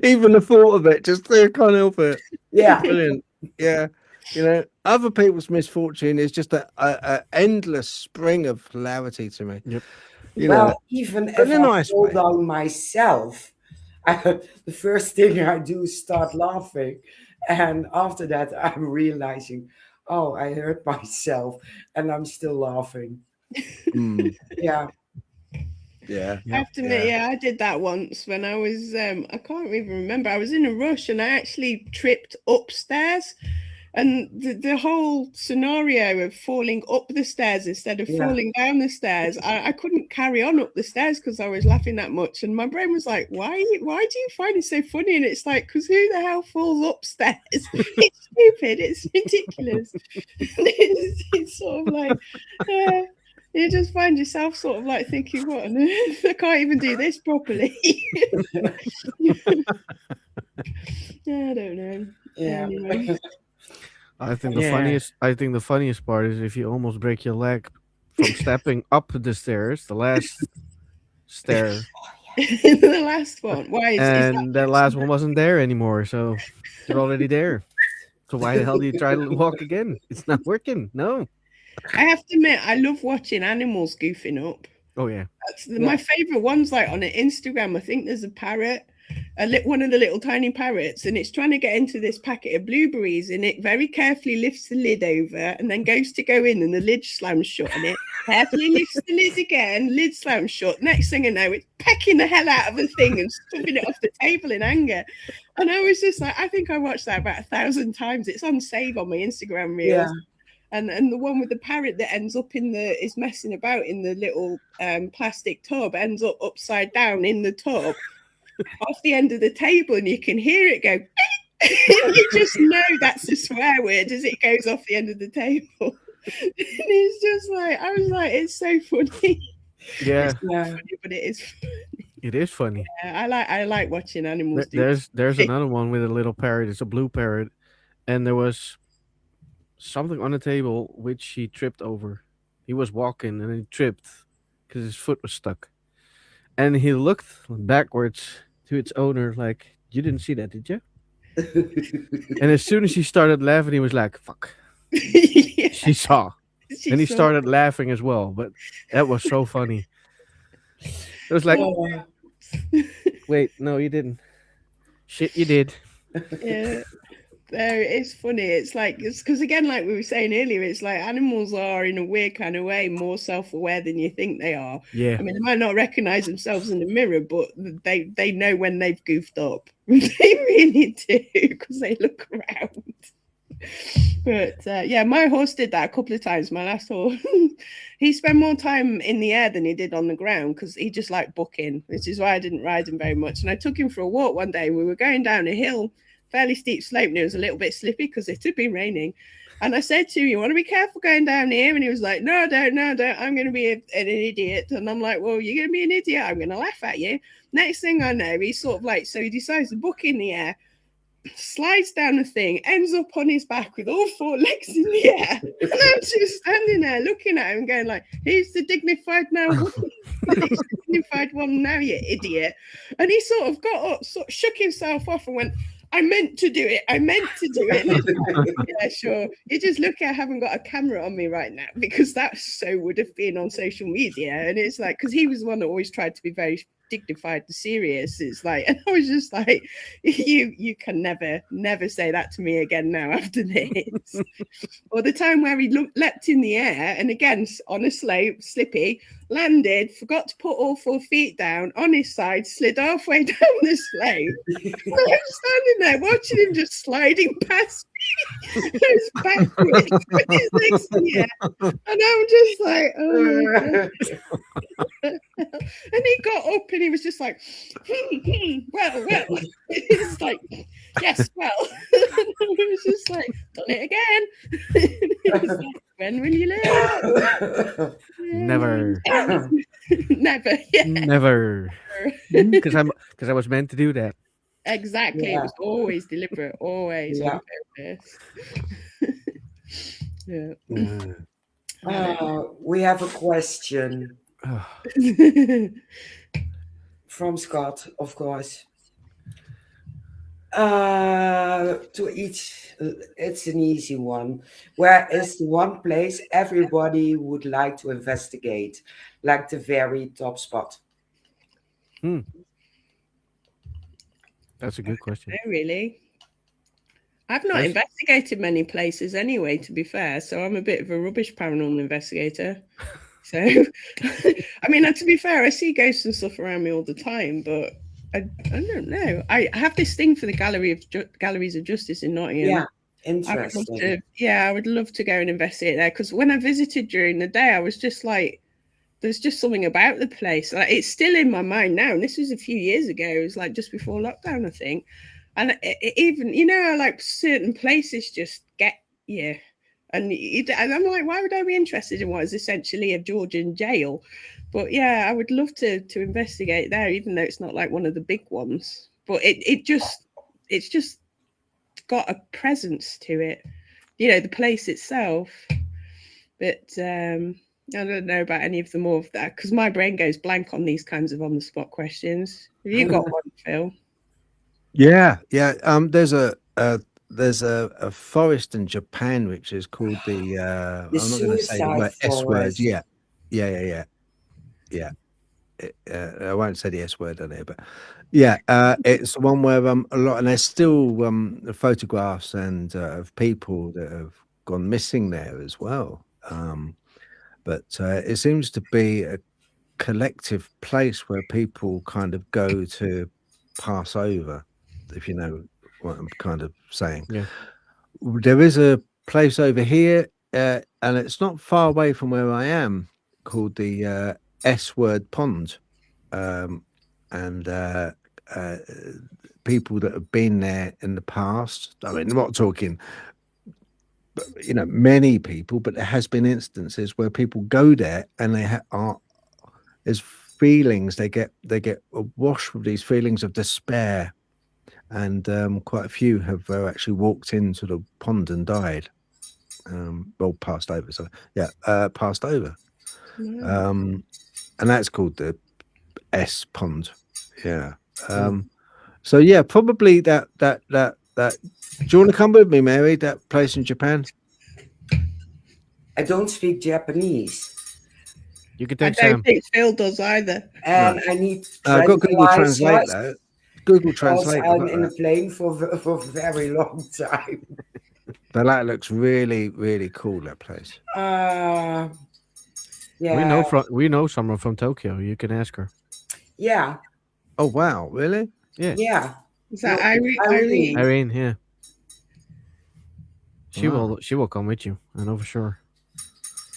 Even the thought of it, just I can't help it. Yeah. Brilliant. Yeah. You know, other people's misfortune is just a endless spring of hilarity to me. Yep. You Well, know, even if in a I nice fall way. down myself, the first thing I do is start laughing. And after that, I'm realizing, oh, I hurt myself and I'm still laughing. Mm, Yeah. yeah. I have to admit, yeah, I did that once when I was, I can't even remember. I was in a rush and I actually tripped upstairs And the whole scenario of falling up the stairs instead of falling down the stairs, I couldn't carry on up the stairs because I was laughing that much. And my brain was like, why do you find it so funny? And it's like, because who the hell falls upstairs? It's stupid. It's ridiculous. It's sort of like, you just find yourself sort of like thinking, what on earth? I can't even do this properly. I don't know. Yeah. Anyway. I think the funniest part is if you almost break your leg from stepping up the stairs, the last stair, The last one. Why is and that last one wasn't there anymore, so you're already there. So why the hell do you try to walk again? It's not working. No. I have to admit, I love watching animals goofing up. Oh yeah. That's my favorite ones. Like on Instagram, I think there's a parrot, one of the little tiny parrots, and it's trying to get into this packet of blueberries, and it very carefully lifts the lid over and then goes to go in, and the lid slams shut on it. Carefully lifts the lid again, lid slams shut. Next thing I know, it's pecking the hell out of the thing and stuffing it off the table in anger. And I was just like, I think I watched that about 1,000 times. It's on save on my Instagram reels. Yeah. And the one with the parrot that ends up is messing about in the little plastic tub, ends up upside down in the tub off the end of the table, and you can hear it go. You just know that's a swear word as it goes off the end of the table. And it's just like, I was like, it's so funny. Yeah. It's not funny, but it is funny. It is funny. Yeah, I like watching animals. There's another one with a little parrot. It's a blue parrot, and there was something on the table which he tripped over. He was walking and he tripped because his foot was stuck. And he looked backwards to its owner like, you didn't see that, did you? And as soon as she started laughing, he was like, fuck. Yeah. She saw. And he started laughing as well. But that was so funny. It was like, wait, no, you didn't. Shit, you did. Yeah. It's funny. It's like, it's because again, like we were saying earlier, it's like animals are in a weird kind of way more self-aware than you think they are. Yeah. I mean, they might not recognize themselves in the mirror, but they know when they've goofed up. They really do because they look around. But yeah, my horse did that a couple of times. My last horse, he spent more time in the air than he did on the ground because he just liked bucking, which is why I didn't ride him very much. And I took him for a walk one day. We were going down a hill, fairly steep slope, and it was a little bit slippy because it had been raining. And I said to him, you want to be careful going down here? And he was like, no, I don't. I'm going to be an idiot. And I'm like, well, you're going to be an idiot. I'm going to laugh at you. Next thing I know, he's sort of like, so he decides to book in the air, slides down the thing, ends up on his back with all four legs in the air. And I'm just standing there looking at him going like, he's the dignified now. He's the dignified one now, you idiot. And he sort of got up, shook himself off and went, I meant to do it. Yeah, sure. You just look, I haven't got a camera on me right now because that so would have been on social media. And it's like, because he was the one that always tried to be very dignified and serious. It's like, and I was just like, you can never say that to me again now after this. Or the time where he leapt in the air and again on a slope, slippy, landed, forgot to put all 4 feet down on his side, slid halfway down the slope. And I was standing there watching him just sliding past me. His backwards with his legs in the air. And I'm just like, oh my God. And he got up and he was just like, well. It's like, yes, well. And I was just like, done it again. It was like, when will you learn? Never. Never. Yeah. Never. Because I was meant to do that. Exactly. Yeah. It was always deliberate, always on purpose. Yeah. We have a question from Scott, of course. To each, it's an easy one. Where is the one place everybody would like to investigate, like the very top spot? That's a good question. No, really. I've not investigated many places anyway, to be fair. So I'm a bit of a rubbish paranormal investigator. So, I mean, to be fair, I see ghosts and stuff around me all the time, but I don't know. I have this thing for the Galleries of Justice in Nottingham. Yeah. Interesting. I would love to go and investigate there, because when I visited during the day, I was just like, there's just something about the place. Like, it's still in my mind now. And this was a few years ago. It was like just before lockdown, I think. And even, like certain places just get you. And I'm like, why would I be interested in what is essentially a Georgian jail? But yeah, I would love to investigate there, even though it's not like one of the big ones. But it's just got a presence to it, the place itself. But I don't know about any of the more of that, because my brain goes blank on these kinds of on the spot questions. Have you got one, Phil? Yeah. There's a forest in Japan which is called the The I'm not going to say the word suicide S word. forest. Yeah. I won't say the S word on it, but it's the one where a lot, and there's still photographs and of people that have gone missing there as well. But it seems to be a collective place where people kind of go to pass over, if you know what I'm kind of saying. Yeah. There is a place over here, and it's not far away from where I am, called the S word pond. And people that have been there in the past, I mean, I'm not talking, many people, but there has been instances where people go there and they are, there's feelings, they get washed with these feelings of despair, and quite a few have actually walked into the pond and died. Well, passed over. So passed over. And that's called the S pond. Yeah. So yeah, probably that. Do you want to come with me, Mary? That place in Japan? I don't speak Japanese. You can I take don't Sam. think Phil does either. And I need to I've got Google Translate translate though. Google because Translate. I'm in a plane for a very long time. But that looks really, really cool. That place. Yeah. We know someone from Tokyo. You can ask her. Yeah. Oh wow, really? Yeah. Yeah. Is that No, Irene? Irene, yeah. She Wow. will come with you. I know for sure.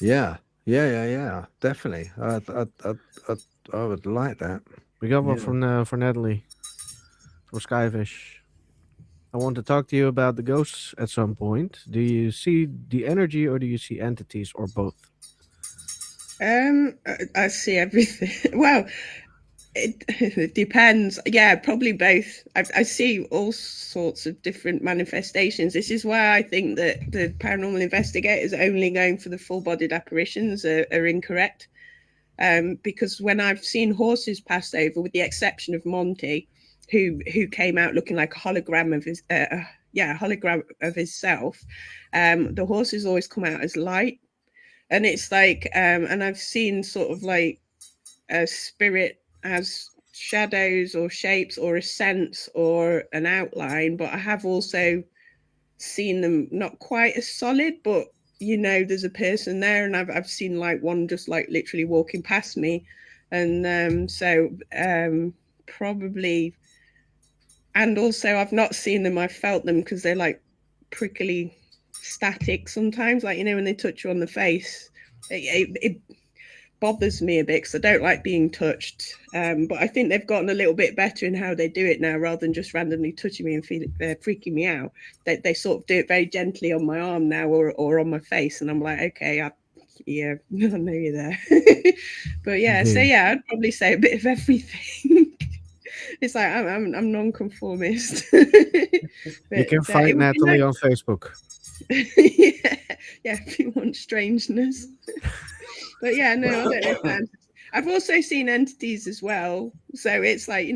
Yeah. Definitely. I would like that. We got one Yeah. from for Natalie from Skyfish. I want to talk to you about the ghosts at some point. Do you see the energy or do you see entities or both? I see everything. Well, it depends. Yeah, probably both. I see all sorts of different manifestations. This is why I think that the paranormal investigators only going for the full-bodied apparitions are incorrect. Because when I've seen horses pass over, with the exception of Monty, who came out looking like a hologram of his hologram of himself, the horses always come out as light, and it's like and I've seen sort of like a spirit as shadows or shapes or a sense or an outline, but I have also seen them not quite as solid, but there's a person there, and I've seen like one just like literally walking past me, and probably, and also I've not seen them, I've felt them, because they're like prickly static sometimes, like when they touch you on the face, it bothers me a bit because I don't like being touched. But I think they've gotten a little bit better in how they do it now, rather than just randomly touching me and freaking me out. They sort of do it very gently on my arm now, or on my face, and I'm like, okay, I know you're there. But yeah, so yeah, I'd probably say a bit of everything. It's like I'm non-conformist. You can find Natalie on Facebook. Yeah, if you want strangeness. But yeah, no, I don't know. I've also seen entities as well. So it's like,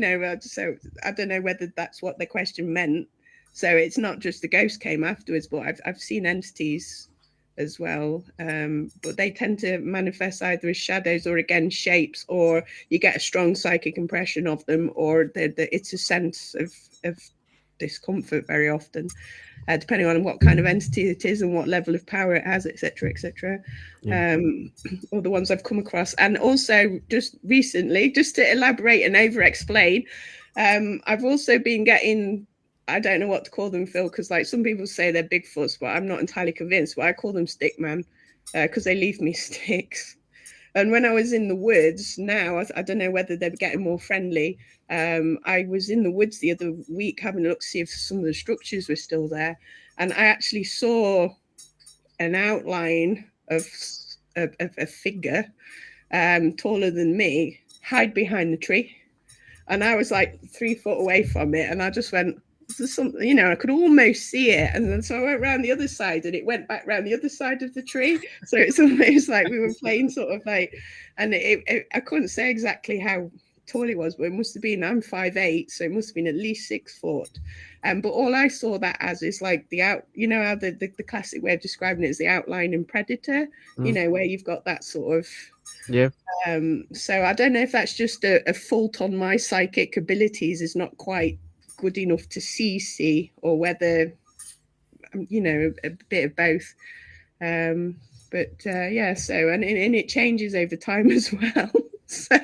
so I don't know whether that's what the question meant. So it's not just the ghost came afterwards, but I've seen entities as well. But they tend to manifest either as shadows or again shapes, or you get a strong psychic impression of them, or it's a sense of discomfort very often. Depending on what kind of entity it is and what level of power it has, etc., etc. Yeah. Or the ones I've come across. And also just recently, just to elaborate and over explain, I've also been getting I don't know what to call them, Phil, because like some people say they're Bigfoots, but I'm not entirely convinced. But I call them stickman because they leave me sticks. And when I was in the woods, now I don't know whether they're getting more friendly. I was in the woods the other week having a look to see if some of the structures were still there, and I actually saw an outline of a figure taller than me hide behind the tree. And I was like 3 foot away from it, and I just went, "There's something," you know. I could almost see it, and then so I went around the other side, and it went back around the other side of the tree. So it's almost like we were playing sort of like, and I couldn't say exactly how tall it was, but it must have been. I'm 5'8", so it must have been at least 6 foot. But all I saw that as is like you know how the classic way of describing it is the outline in Predator, you know, where you've got that sort of. Yeah. So I don't know if that's just a fault on my psychic abilities is not quite good enough to see, or whether, you know, a bit of both. Yeah, so and it changes over time as well. So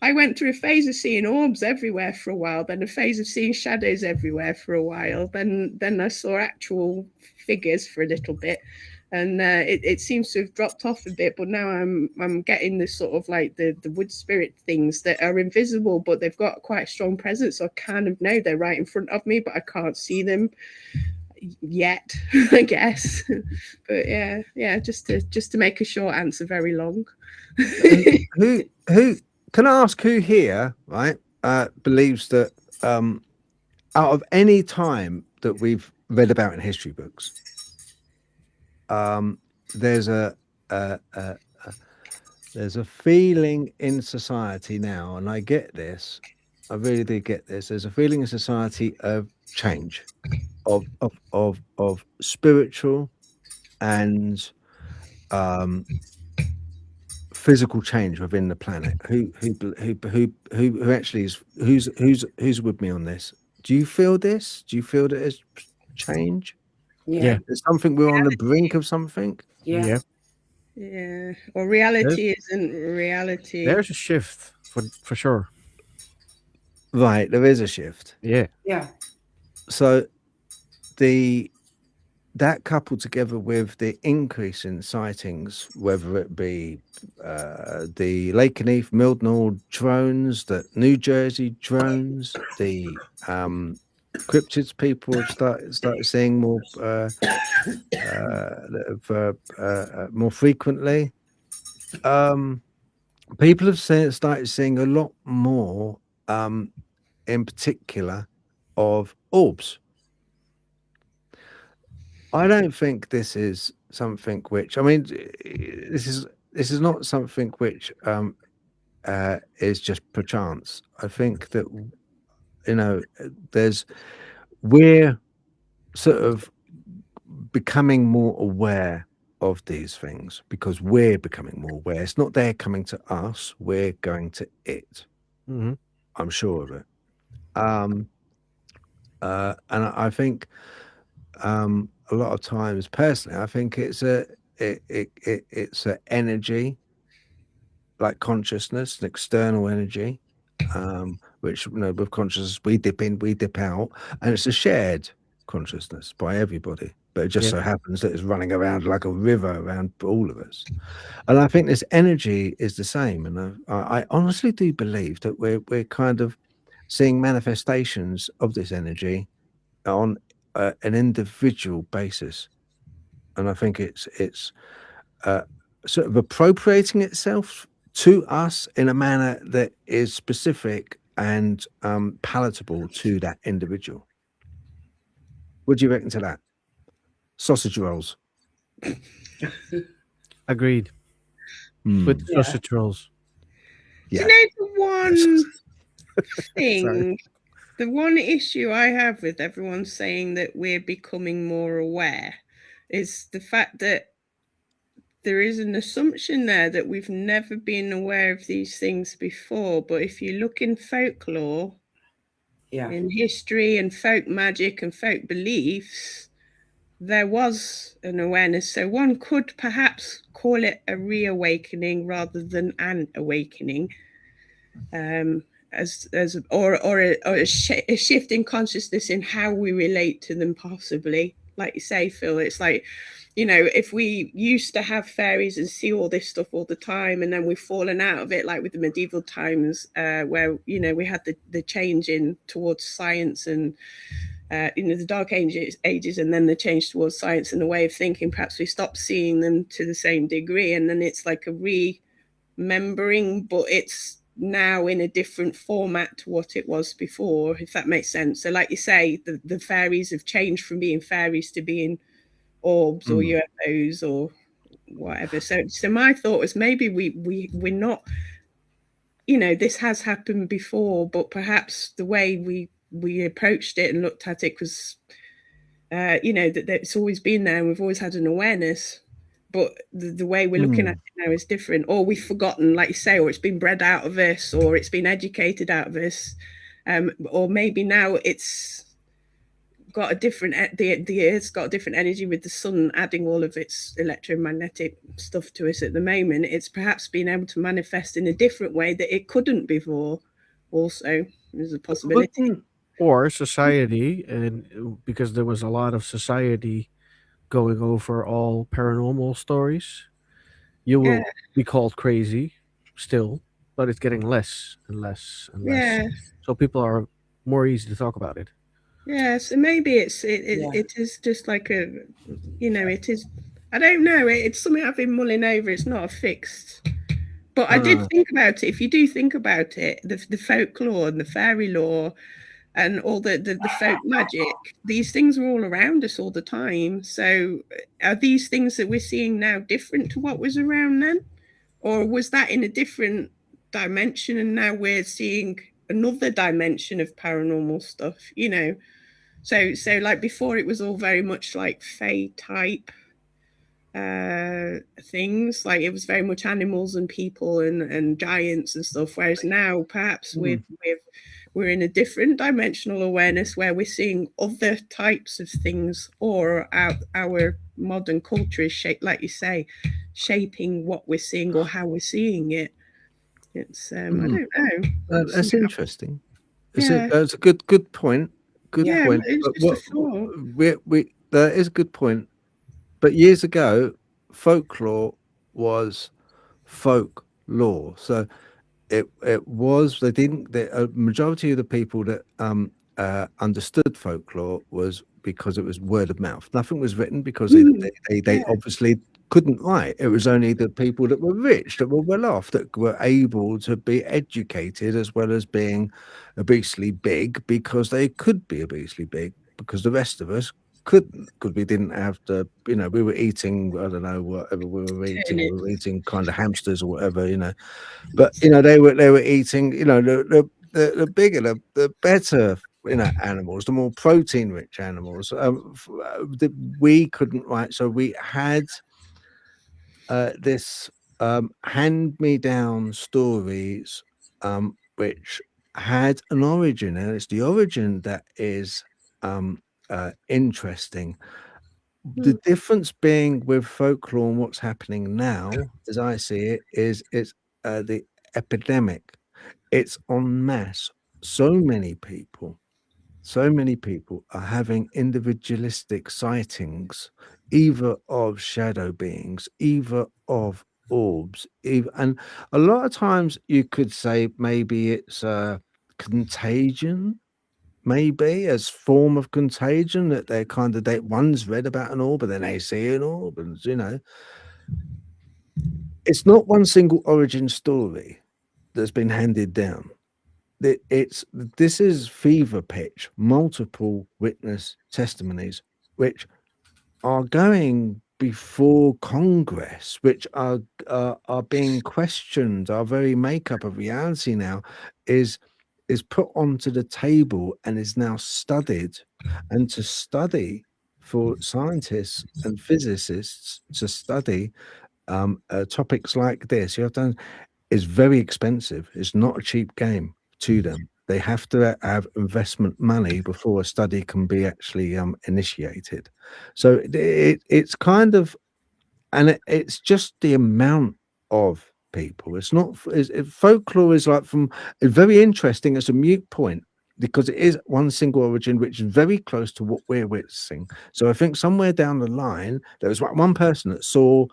I went through a phase of seeing orbs everywhere for a while, then a phase of seeing shadows everywhere for a while, then I saw actual figures for a little bit. And it seems to have dropped off a bit, but now I'm getting this sort of like the wood spirit things that are invisible, but they've got quite a strong presence. So I kind of know they're right in front of me, but I can't see them yet, I guess. But yeah, just to make a short answer very long. who can I ask who here, right, believes that out of any time that we've read about in history books, there's a feeling in society now, and I get this, I really do get this. There's a feeling in society of change, of spiritual and physical change within the planet. Who actually is who's with me on this? Do you feel this? Do you feel that there's change? Yeah. There's something, we're on the brink of something. Yeah. Or reality isn't reality. There's a shift for sure. Right, there is a shift. Yeah. So that coupled together with the increase in sightings, whether it be the Lakenheath, Mildenhall drones, the New Jersey drones, the cryptids people have started seeing more more frequently. People have started seeing a lot more, in particular, of orbs. I don't think this is something which, I mean, this is not something which is just perchance. I think that, you know, we're sort of becoming more aware of these things because we're becoming more aware. It's not they're coming to us, we're going to it. Mm-hmm. I'm sure of it. And I think a lot of times, personally, I think it's it's an energy, like consciousness, an external energy, which, you know, with consciousness we dip in, we dip out, and it's a shared consciousness by everybody. But it just so happens that it's running around like a river around all of us. And I think this energy is the same. And I honestly do believe that we're kind of seeing manifestations of this energy on an individual basis. And I think it's sort of appropriating itself to us in a manner that is specific and palatable to that individual. What do you reckon to that? Sausage rolls. Agreed. With sausage rolls. Yeah. Do you know the one thing, the one issue I have with everyone saying that we're becoming more aware is the fact that there is an assumption there that we've never been aware of these things before. But if you look in folklore, in history and folk magic and folk beliefs, there was an awareness. So one could perhaps call it a reawakening rather than an awakening. a shift in consciousness in how we relate to them, possibly. Like you say, Phil, it's like, if we used to have fairies and see all this stuff all the time, and then we've fallen out of it, like with the medieval times, where we had the change in towards science and the dark ages, and then the change towards science and the way of thinking. Perhaps we stopped seeing them to the same degree, and then it's like a remembering, but it's now in a different format to what it was before, if that makes sense. So like you say, the fairies have changed from being fairies to being orbs or UFOs or whatever. So my thought was, maybe we're not, this has happened before, but perhaps the way we approached it and looked at it was that it's always been there, and we've always had an awareness, but the way we're looking at it now is different, or we've forgotten, like you say, or it's been bred out of us, or it's been educated out of us, or maybe now it's got a different the Earth's got a different energy with the sun adding all of its electromagnetic stuff to us at the moment. It's perhaps been able to manifest in a different way that it couldn't before. Also, there's a possibility. Or society, and because there was a lot of society going over all paranormal stories, you will be called crazy still, but it's getting less and less and less. Yeah. So people are more easy to talk about it. Yeah, so maybe it is just like it is, I don't know, it's something I've been mulling over. It's not a fixed, but I did think about it. If you do think about it, the folklore and the fairy lore and all the folk magic, these things are all around us all the time. So are these things that we're seeing now different to what was around then? Or was that in a different dimension and now we're seeing another dimension of paranormal stuff, So like before, it was all very much like fae type things. Like it was very much animals and people and giants and stuff. Whereas now, perhaps we're in a different dimensional awareness where we're seeing other types of things, or our modern culture is shaped, like you say, shaping what we're seeing or how we're seeing it. It's I don't know. That's interesting. It's a good point. Good point. It's just a thought. That is a good point. But years ago, folklore was folklore. So it was, they didn't, a majority of the people that understood folklore was because it was word of mouth. Nothing was written because they obviously couldn't write. It was only the people that were rich, that were well off, that were able to be educated, as well as being obesely big, because they could be obesely big, because the rest of us couldn't, because we didn't have to, we were eating, I don't know, whatever we were eating. We were eating kind of hamsters or whatever, but they were eating, the bigger, the better, animals, the more protein rich animals. We couldn't write, so we had this hand-me-down stories, which had an origin, and it's the origin that is interesting. The difference being with folklore and what's happening now, as I see it, is it's the epidemic. It's en masse. So many people are having individualistic sightings, either of shadow beings, either of orbs, and a lot of times you could say maybe it's a contagion, maybe as form of contagion, that they're kind of, one's read about an orb, but then they see an orb, and it's not one single origin story that's been handed down. This is fever pitch, multiple witness testimonies, which are going before Congress, which are being questioned. Our very makeup of reality now is put onto the table and is now studied. And to study, for scientists and physicists to study topics like this, is very expensive. It's not a cheap game to them. They have to have investment money before a study can be actually initiated. So it's kind of, and it's just the amount of people. It's not folklore is like from very interesting as a mute point because it is one single origin which is very close to what we're witnessing. So I think somewhere down the line there was one person that saw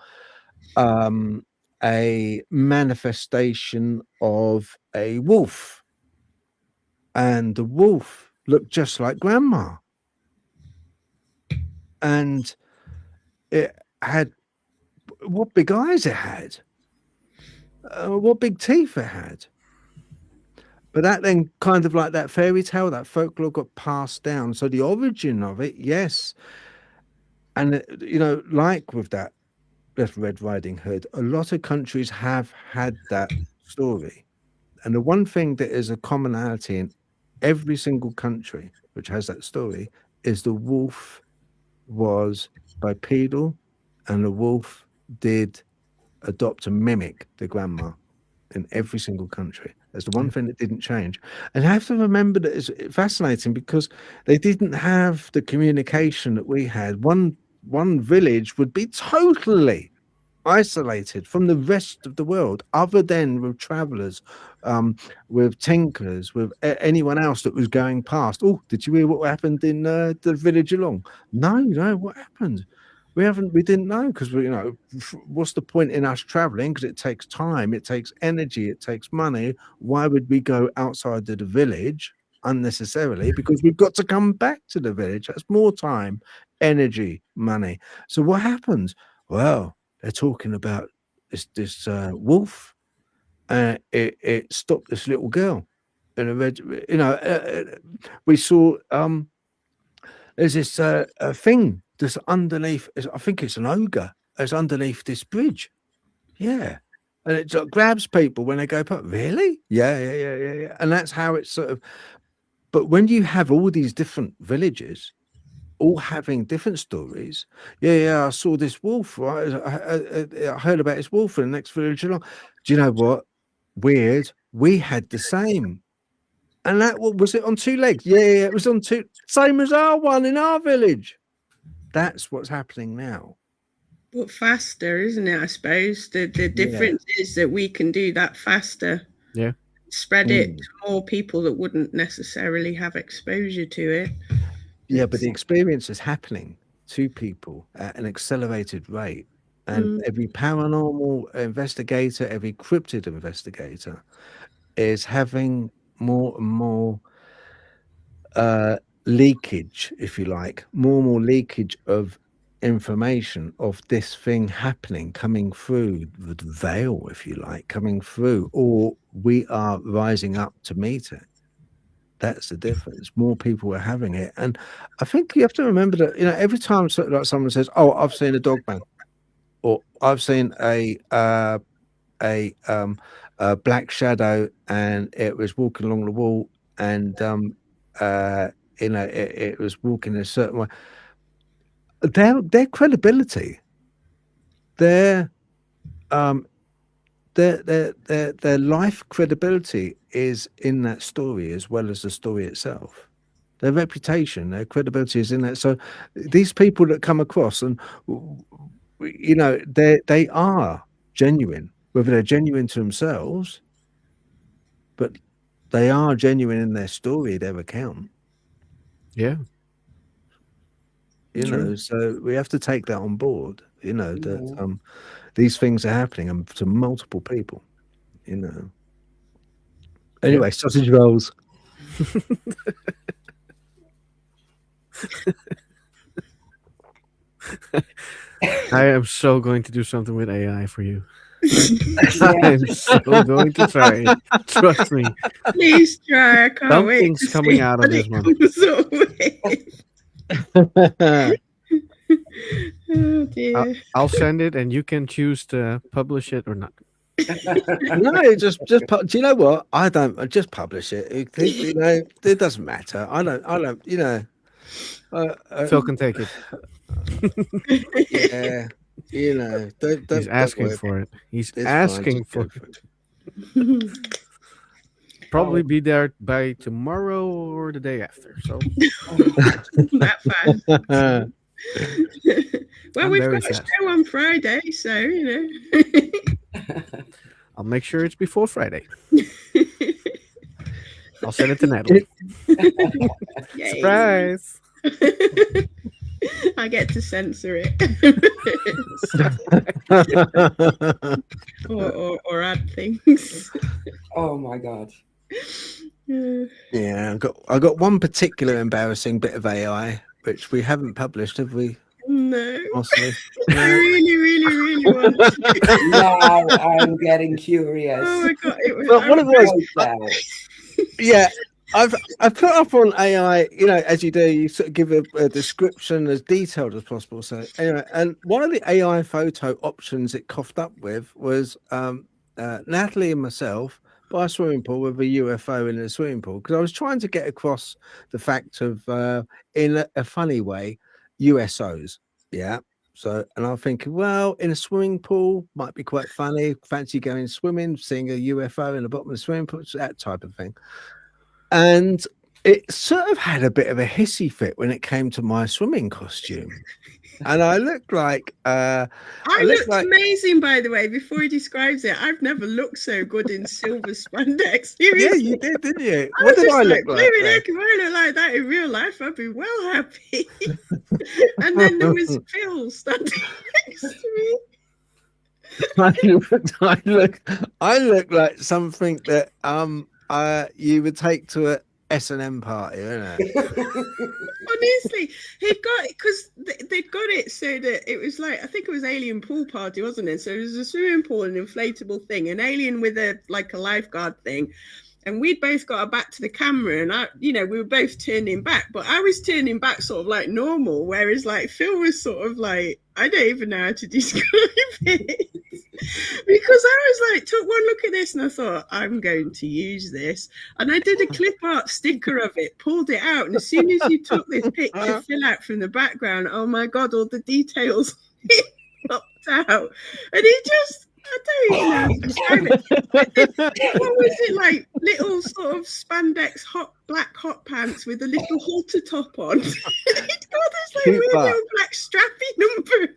a manifestation of a wolf, and the wolf looked just like grandma, and it had what big eyes it had, what big teeth it had. But that then kind of like that fairy tale, that folklore got passed down. So the origin of it, yes. And, like with that Red Riding Hood, a lot of countries have had that story. And the one thing that is a commonality in every single country which has that story is the wolf was bipedal and the wolf did adopt and mimic the grandma in every single country. That's the one thing that didn't change. And I have to remember that it's fascinating because they didn't have the communication that we had. One village would be totally isolated from the rest of the world, other than with travelers, with tinkers, with anyone else that was going past. Oh, did you hear what happened in the village along? No, what happened? We didn't know because what's the point in us traveling? Because it takes time, it takes energy, it takes money. Why would we go outside of the village unnecessarily? Because we've got to come back to the village. That's more time, energy, money. So what happens? Well, they're talking about this wolf. It stopped this little girl in a red. We saw there's this a thing that's underneath. I think it's an ogre. It's underneath this bridge. Yeah, and it grabs people when they go. But really? Yeah. And that's how it's sort of. But when you have all these different villages, all having different stories. Yeah. I saw this wolf. Right, I heard about this wolf in the next village along. Do you know what? Weird. We had the same. And that was it on two legs? Yeah, it was on two. Same as our one in our village. That's what's happening now. But faster, isn't it? I suppose the difference is that we can do that faster. Yeah. Spread it to more people that wouldn't necessarily have exposure to it. Yeah, but the experience is happening to people at an accelerated rate. And every paranormal investigator, every cryptid investigator is having more and more leakage, if you like, more and more leakage of information of this thing happening, coming through the veil, if you like, coming through, or we are rising up to meet it. That's the difference. More people are having it. And I think you have to remember that, every time someone says, oh, I've seen a dog man, or I've seen a black shadow and it was walking along the wall and it was walking in a certain way. Their credibility, their life credibility is in that story as well as the story itself. Their reputation, their credibility is in that. So these people that come across, and they are genuine, whether they're genuine to themselves, but they are genuine in their story, their account. Yeah. So we have to take that on board, that these things are happening and to multiple people, Anyway, sausage rolls. I am so going to do something with AI for you. I'm so going to try it. Trust me. Please try. I can't wait. Something's coming out of this one. Oh dear. I'll send it, and you can choose to publish it or not. No, just do you know what? I don't just publish it. It doesn't matter. I don't. Phil can take it. Yeah, don't. He's asking for it. He's asking for it. Probably be there by tomorrow or the day after. So that fast. Well, I'm we've very got a sad. show on Friday, so I'll make sure it's before Friday. I'll send it to Natalie. Yay. Surprise! I get to censor it. or add things. Oh my god. Yeah, I got one particular embarrassing bit of AI which we haven't published, have we? No. Mostly. I really want to. Now I'm getting curious. Oh my god! It was, But what it was, Well, yeah, I've put up on AI, you know, as you do, you sort of give a description as detailed as possible. So anyway, and one of the AI photo options it coughed up with was Natalie and myself by a swimming pool with a UFO in a swimming pool, because I was trying to get across the fact of in a funny way USOs. Yeah. So, and I'm thinking, well, in a swimming pool might be quite funny. Fancy going swimming, seeing a UFO in the bottom of the swimming pool, that type of thing. And it sort of had a bit of a hissy fit when it came to my swimming costume. And I looked like I looked amazing, by the way. Before he describes it, I've never looked so good in silver spandex. Seriously. Yeah, you did, didn't you? What did I look like? Look, if I look like that in real life, I'd be well happy. And then there was Phil standing next to me. I look like something that you would take to a S&M party, isn't it? Honestly, he'd got it because they'd got it so that it was like, I think it was Alien Pool Party, wasn't it? So it was a swimming pool, an inflatable thing, an alien with a lifeguard thing. And we'd both got our back to the camera, and we were both turning back, but I was turning back sort of like normal, whereas like Phil was sort of like, I don't even know how to describe it. Because I was like, took one look at this and I thought, I'm going to use this. And I did a clip art sticker of it, pulled it out. And as soon as you took this picture, Phil, out from the background, oh my God, all the details popped out. And he just, I don't even know how to describe it. What was it like? Little sort of spandex black hot pants with a little halter top on. It's got this like weird little black strappy number.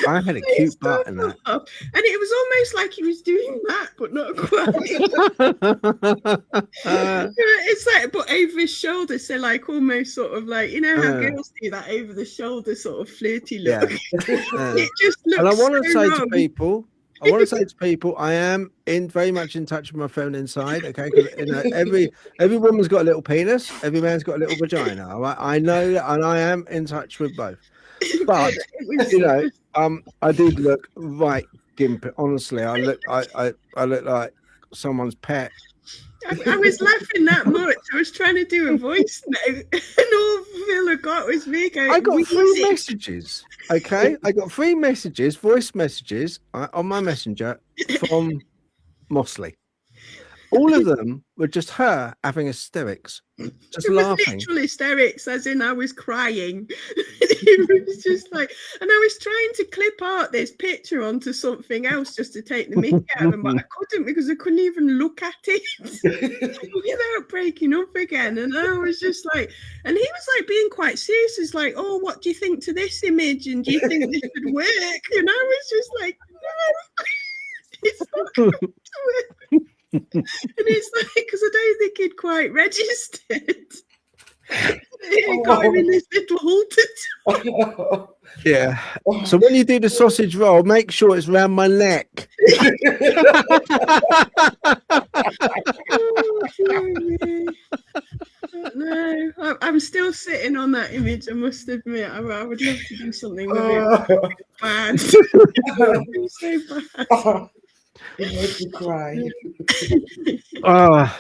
I had a cute part in that. And it was almost like he was doing that, but not quite. It's like, but over his shoulder. So like almost sort of like, you know how girls do that over the shoulder sort of flirty look. Yeah. It just looks and I want to say wrong. to people, I am very much in touch with my feminine side. Okay, every woman's got a little penis, every man's got a little vagina. All right? I know that, and I am in touch with both. But I did look right gimp. Honestly, I look like someone's pet. I was laughing that much. I was trying to do a voice note, and all Phil got was me going. I got 3 messages. Okay, I got 3 messages, voice messages on my messenger from Mosley. All of them were just her having hysterics, just laughing. Literal hysterics, as in I was crying. It was just like, and I was trying to clip art this picture onto something else just to take the mick out of them, but I couldn't because I couldn't even look at it without breaking up again. And I was just like, and he was like being quite serious. He's like, oh, what do you think to this image? And do you think this would work? And I was just like, no, it's not going to work. And it's like, because I don't think he'd quite registered. He got him in this little halter. Yeah. So when you do the sausage roll, make sure it's round my neck. No, I'm still sitting on that image. I must admit, I would love to do something with it. Bad. It's so bad. It makes me cry. Oh,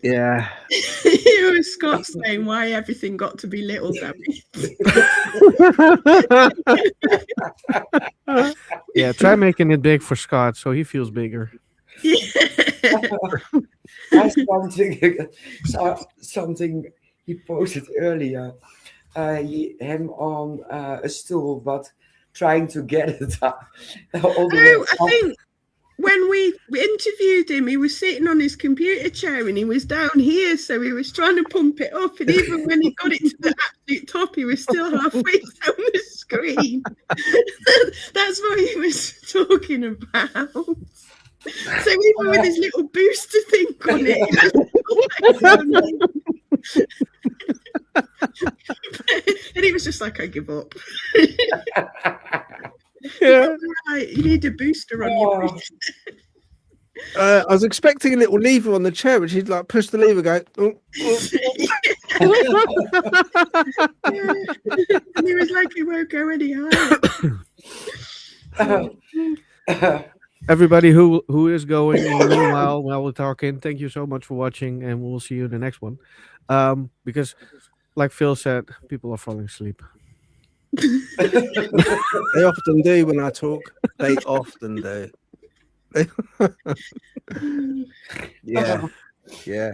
yeah. You were Scott saying why everything got to be little, Debbie. Yeah, try making it big for Scott so he feels bigger. Yeah. I saw something he posted earlier. Him on a stool, but trying to get it up. I think when we interviewed him, he was sitting on his computer chair and he was down here, so he was trying to pump it up. And even when he got it to the absolute top, he was still halfway down the screen. That's what he was talking about. So even with his little booster thing on it, and he was just like, I give up. Yeah. Right, you need a booster on your booster. I was expecting a little lever on the chair, which he'd like push the lever, go. Oh, Yeah. And he was like, he won't go any higher. Everybody who is going in the meanwhile while we're talking, thank you so much for watching, and we'll see you in the next one. Because, like Phil said, people are falling asleep. They often do when I talk. They often do. Yeah, yeah.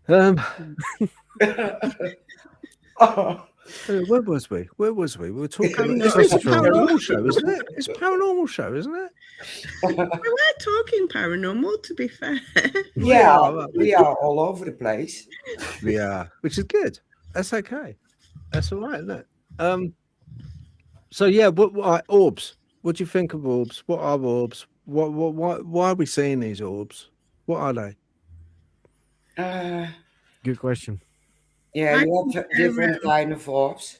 Where was we? Where was we? We were talking about it's a paranormal show, isn't it? It's a paranormal show, isn't it? We were talking paranormal, to be fair. Yeah, we are all over the place. We are, which is good. That's okay. That's all right, isn't it? So yeah, what orbs? What do you think of orbs? What are orbs? Why are we seeing these orbs? What are they? Good question. Yeah, you have different kind of orbs.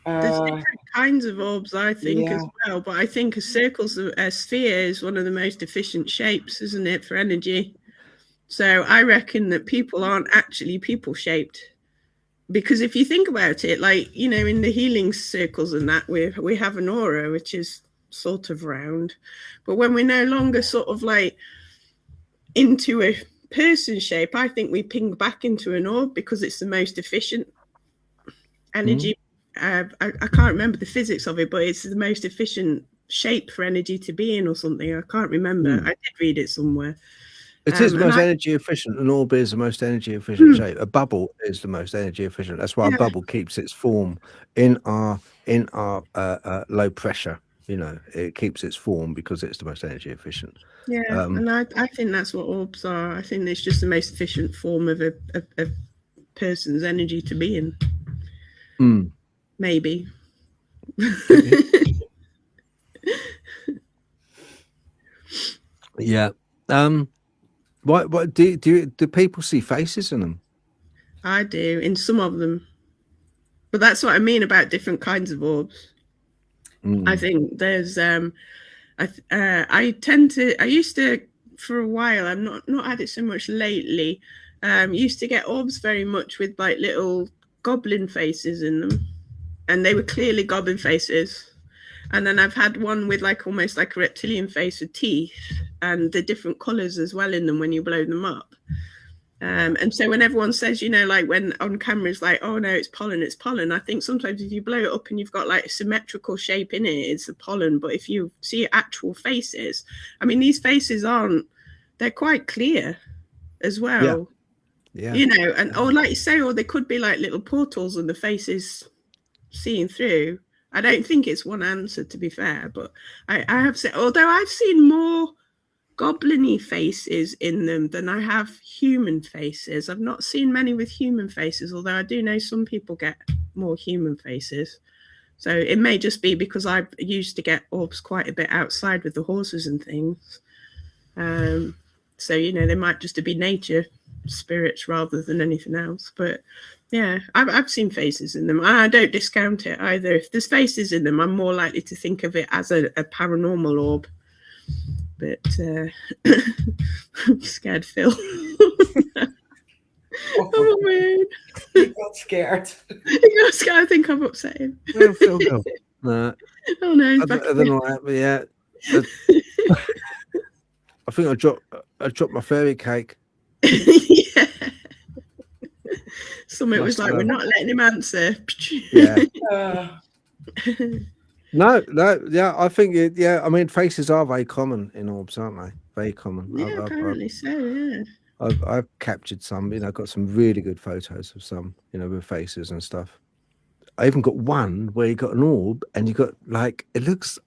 There's different kinds of orbs, I think, as well. But I think a sphere is one of the most efficient shapes, isn't it, for energy? So I reckon that people aren't actually people-shaped. Because if you think about it, like, you know, in the healing circles and that, we have an aura, which is sort of round. But when we're no longer sort of like into a person shape, I think we ping back into an orb because it's the most efficient energy. I can't remember the physics of it, but it's the most efficient shape for energy to be in or something. I can't remember. I did read it somewhere. It is the most energy efficient. An orb is the most energy efficient shape. A bubble is the most energy efficient. That's why a bubble keeps its form in our low pressure. You know, it keeps its form because it's the most energy efficient. Yeah, and I think that's what orbs are. I think it's just the most efficient form of a person's energy to be in. Maybe. Yeah. What do people see faces in them? I do, in some of them. But that's what I mean about different kinds of orbs. I think there's I used to, for a while, I've not had it so much lately, used to get orbs very much with like little goblin faces in them, and they were clearly goblin faces. And then I've had one with like almost like a reptilian face with teeth, and the different colors as well in them when you blow them up. And so when everyone says, you know, like when on camera is like, oh no, it's pollen, I think sometimes if you blow it up and you've got like a symmetrical shape in it, it's the pollen. But if you see actual faces, I mean, these faces they're quite clear as well. Yeah. You know, and like you say, or they could be like little portals and the face is seeing through. I don't think it's one answer, to be fair, but I have said, although I've seen more goblin-y faces in them than I have human faces. I've not seen many with human faces, although I do know some people get more human faces. So it may just be because I used to get orbs quite a bit outside with the horses and things. So, you know, they might just be nature spirits rather than anything else. But yeah, I've seen faces in them. I don't discount it either. If there's faces in them, I'm more likely to think of it as a paranormal orb. But I'm scared, Phil. Oh man, he got scared. He got scared. I think I'm upsetting. Where Phil go? No, oh no, he's I back. don't know that, but yeah, I think I dropped my fairy cake. Yeah. Something was like, we're not letting him answer. Yeah. No, yeah, I think I mean, faces are very common in orbs, aren't they? Very common. Yeah, apparently so. Yeah. I've captured some, you know, got some really good photos of some, you know, with faces and stuff. I even got one where you got an orb and you got like, it looks,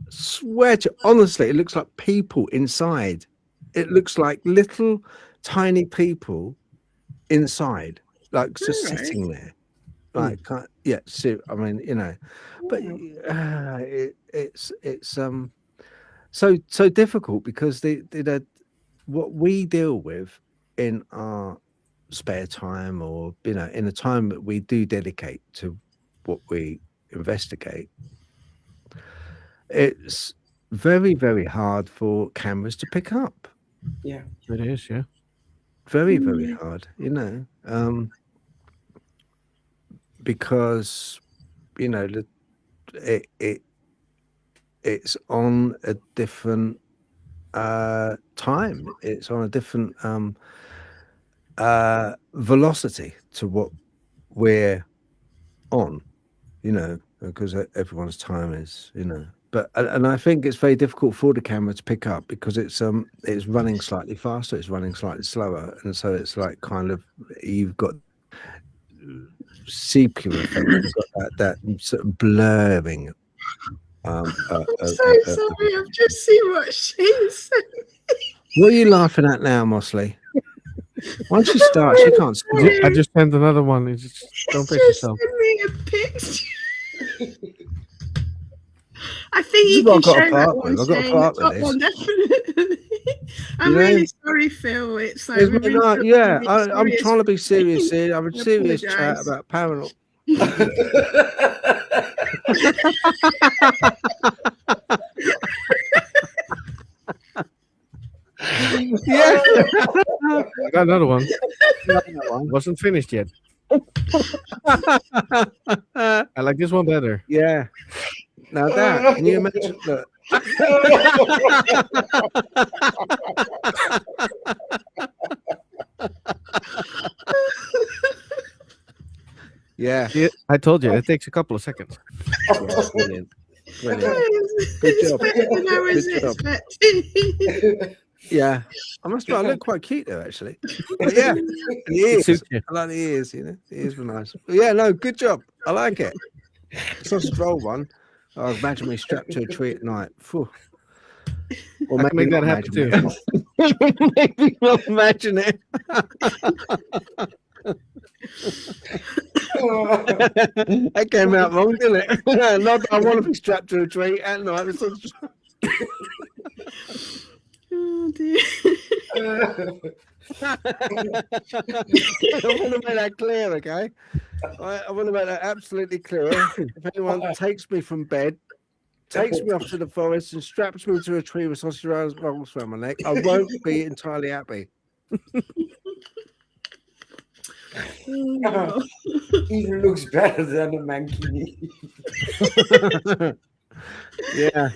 swear to, honestly, it looks like people inside. It looks like little tiny people inside, like just sitting there. Like, yeah, so, I mean, you know, but it's so difficult because what we deal with in our spare time, or in the time that we do dedicate to what we investigate, it's very, very hard for cameras to pick up. Yeah. It is, yeah. Very, very hard, because it's on a different time. It's on a different velocity to what we're on, because everyone's time is, but and I think it's very difficult for the camera to pick up because it's running slightly faster, it's running slightly slower, and so it's like kind of, you've got sepia effect, you've got that sort of blurring. I'm so sorry, I've just seen what she said. What are you laughing at now, Mosley? Once she starts, she can't stop. I just sent another one. It's just, don't piss Just yourself. send me a picture. I think This you is what can I've got to show part that with. one. I've got to Shane. part The top with one, this. definitely. I'm You know? really sorry, Phil. It's like It's we've been not- through yeah, really I'm serious trying to be serious things. here. I'm a I serious chat apologise. about paranormal. Yeah. I got another one. Wasn't finished yet. I like this one better. Yeah. Now that, can you imagine that? Yeah. Yeah, I told you, it takes a couple of seconds. Yeah, brilliant. Brilliant. It's Good job. better than I was Good job. expecting. Yeah. I look quite cute though, actually. But yeah. And the ears. suits you. I like the ears, The ears were nice. But yeah, no, good job. I like it. Sausage roll one. I imagine me strapped to a tree at night. Phew. Or I can make that happen too. Maybe not imagine it. That came out wrong, didn't it? Not that I want to be strapped to a tree at night. Oh dear. I want to make that clear, okay? I want to make that absolutely clear. If anyone takes me from bed, takes me off to the forest, and straps me to a tree with sausage rolls around my neck, I won't be entirely happy. Even looks better than a mankini. Yeah.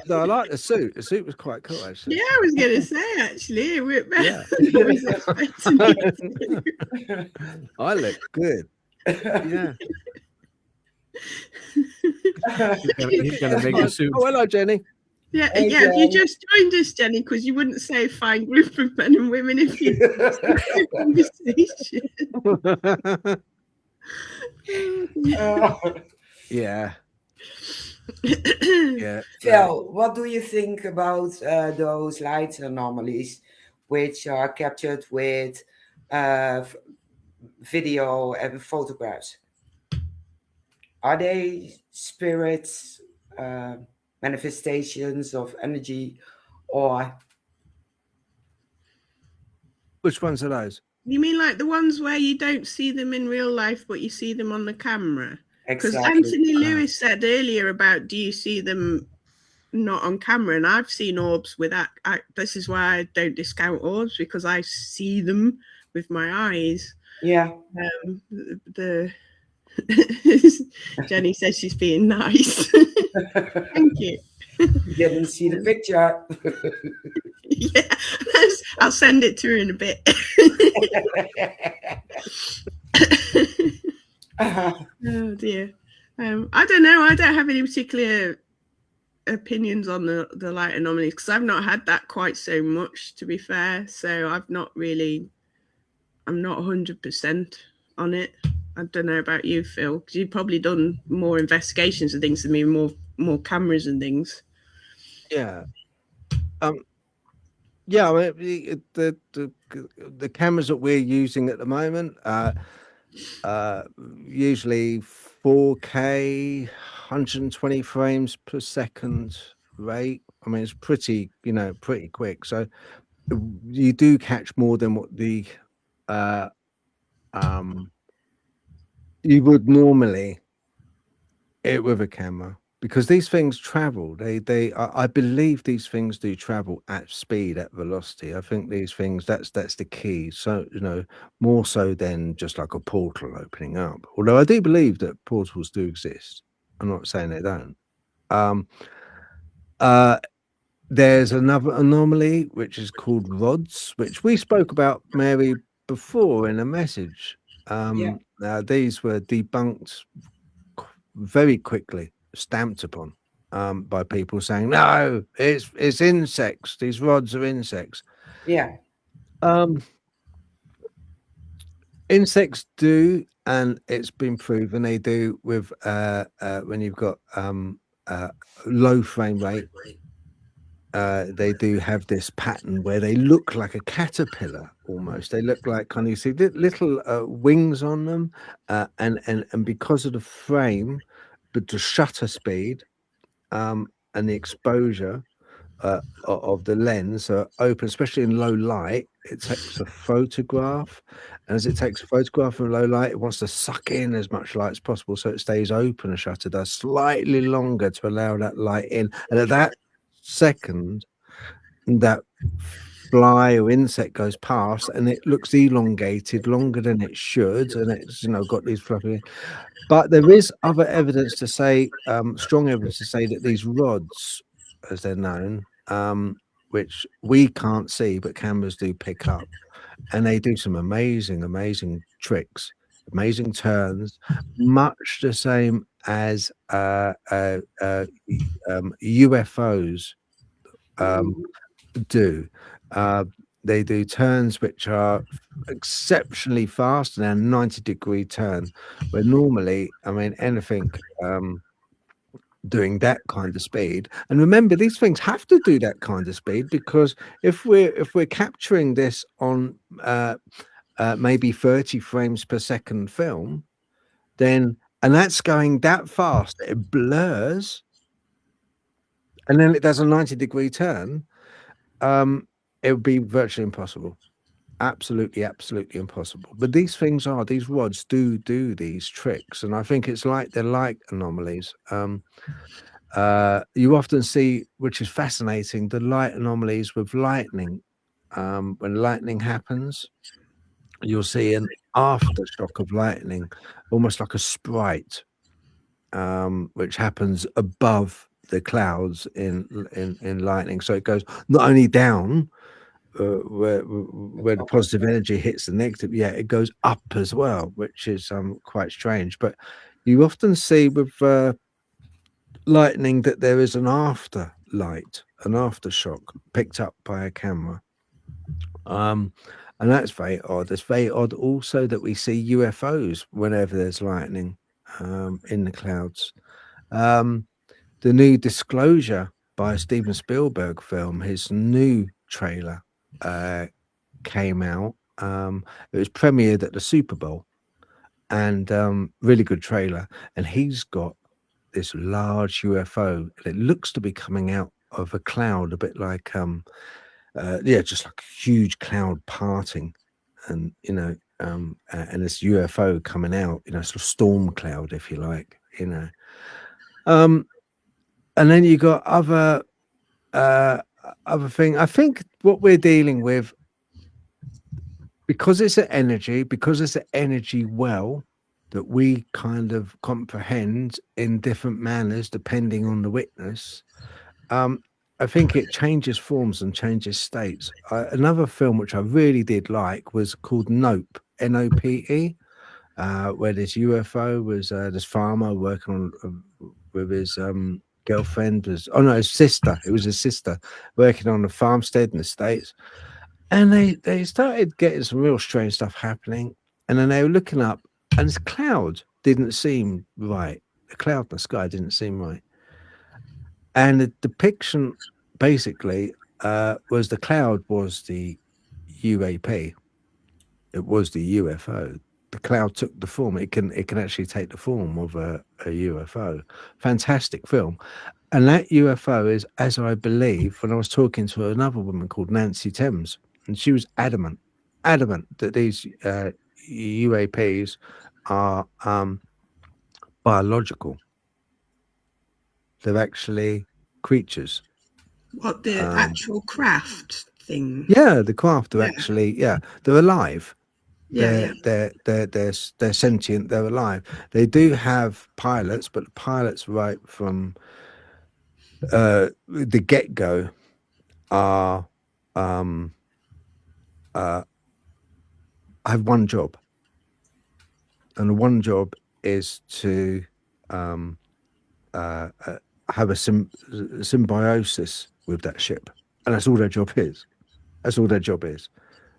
No, I like the suit. The suit was quite cool, actually. Yeah, I was going to say, actually, it went better Yeah. than I was expecting it to. I look good. Yeah. He's gonna make the suit. Oh, hello, Jenny. Yeah, Hey, yeah. If you Jen. just joined us, Jenny, because you wouldn't say a fine group of men and women if you conversation. Yeah. Yeah. Phil, what do you think about those light anomalies which are captured with video and photographs? Are they spirits, manifestations of energy, or Which ones are those? You mean like the ones where you don't see them in real life, but you see them on the camera? Because exactly? Anthony Lewis said earlier about, do you see them not on camera? And I've seen orbs with that. This is why I don't discount orbs, because I see them with my eyes. Yeah. Jenny says she's being nice. Thank you. You didn't see the picture. Yeah, I'll send it to her in a bit. Oh dear. I don't know. I don't have any particular opinions on the light anomalies because I've not had that quite so much, to be fair. So I'm not 100% on it. I don't know about you, Phil, because you've probably done more investigations and things than me, more cameras and things. Yeah. Yeah, I mean, the cameras that we're using at the moment usually 4K, 120 frames per second rate. I mean, it's pretty, pretty quick. So you do catch more than what the uh, um, you would normally it with a camera, because these things travel. I believe these things do travel at speed, at velocity. I think these things, that's the key. So, more so than just like a portal opening up. Although I do believe that portals do exist. I'm not saying they don't. Um, uh, there's another anomaly which is called rods, which we spoke about, Mary, before in a message. Yeah. These were debunked very quickly, stamped upon by people saying, no, it's insects. These rods are insects. Yeah. Insects do, and it's been proven they do with when you've got low frame rate. They do have this pattern where they look like a caterpillar almost. They look like, kind of, you see little wings on them, and because of the frame, but the shutter speed, and the exposure of the lens are open, especially in low light. It takes a photograph, and as it takes a photograph in low light, it wants to suck in as much light as possible, so it stays open. A shutter does slightly longer to allow that light in, and at that second, that fly or insect goes past, and it looks elongated, longer than it should, and it's got these fluffy. But there is other evidence to say, strong evidence to say, that these rods, as they're known, which we can't see but cameras do pick up, and they do some amazing tricks, amazing turns, much the same as UFOs do. They do turns which are exceptionally fast, and a 90-degree turn, where normally, I mean, anything doing that kind of speed. And remember, these things have to do that kind of speed, because if we're capturing this on maybe 30 frames per second film, then, and that's going that fast, it blurs, and then it does a 90-degree turn, it would be virtually impossible. Absolutely impossible. But these rods do these tricks, and I think they're like anomalies. You often see, which is fascinating, the light anomalies with lightning. When lightning happens, you'll see an aftershock of lightning, almost like a sprite, which happens above the clouds in lightning. So it goes not only down, where the positive energy hits the negative, it goes up as well, which is quite strange. But you often see with lightning that there is an afterlight, an aftershock picked up by a camera, and that's very odd. It's very odd also that we see UFOs whenever there's lightning in the clouds. The new Disclosure by Steven Spielberg film, his new trailer, came out. It was premiered at the Super Bowl, and really good trailer. And he's got this large UFO, and it looks to be coming out of a cloud, a bit like just like a huge cloud parting, and and this UFO coming out, sort of storm cloud, if you like, and then you got other thing. I think what we're dealing with, because it's an energy well that we kind of comprehend in different manners depending on the witness. I think it changes forms and changes states. Another film which I really did like was called Nope, Nope, where this UFO was this farmer working on with his girlfriend, his sister. It was his sister working on a farmstead in the States. And they started getting some real strange stuff happening. And then they were looking up, and this cloud didn't seem right. The cloud in the sky didn't seem right. And the depiction basically was the cloud was the UAP. It was the UFO. The cloud took the form. It can actually take the form of a UFO. Fantastic film. And that UFO is, as I believe, when I was talking to another woman called Nancy Thames, and she was adamant that these UAPs are biological. They're actually creatures. What, the actual craft thing? Yeah, the craft are Yeah. actually, they're alive. Yeah, They're sentient. They're alive. They do have pilots, but the pilots, right from the get go, are have one job, and the one job is to have a symbiosis with that ship, and that's all their job is. That's all their job is.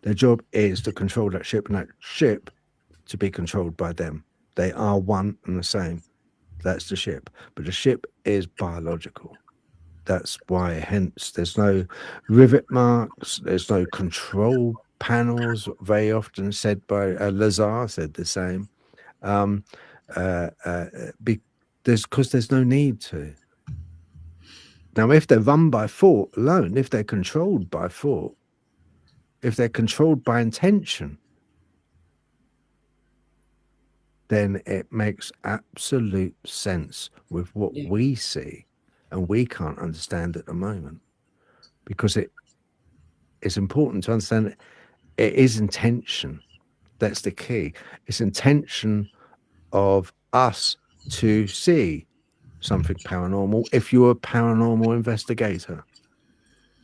Their job is to control that ship, and that ship to be controlled by them. They are one and the same. That's the ship, but the ship is biological. That's why, hence, there's no rivet marks. There's no control panels. Very often said by Lazar said the same. There's no need to. Now, if they're run by thought alone, if they're controlled by thought, if they're controlled by intention, then it makes absolute sense with what Yeah. we see and we can't understand at the moment, because it is important to understand that it is intention. That's the key. It's intention of us to see something paranormal. If you're a paranormal investigator,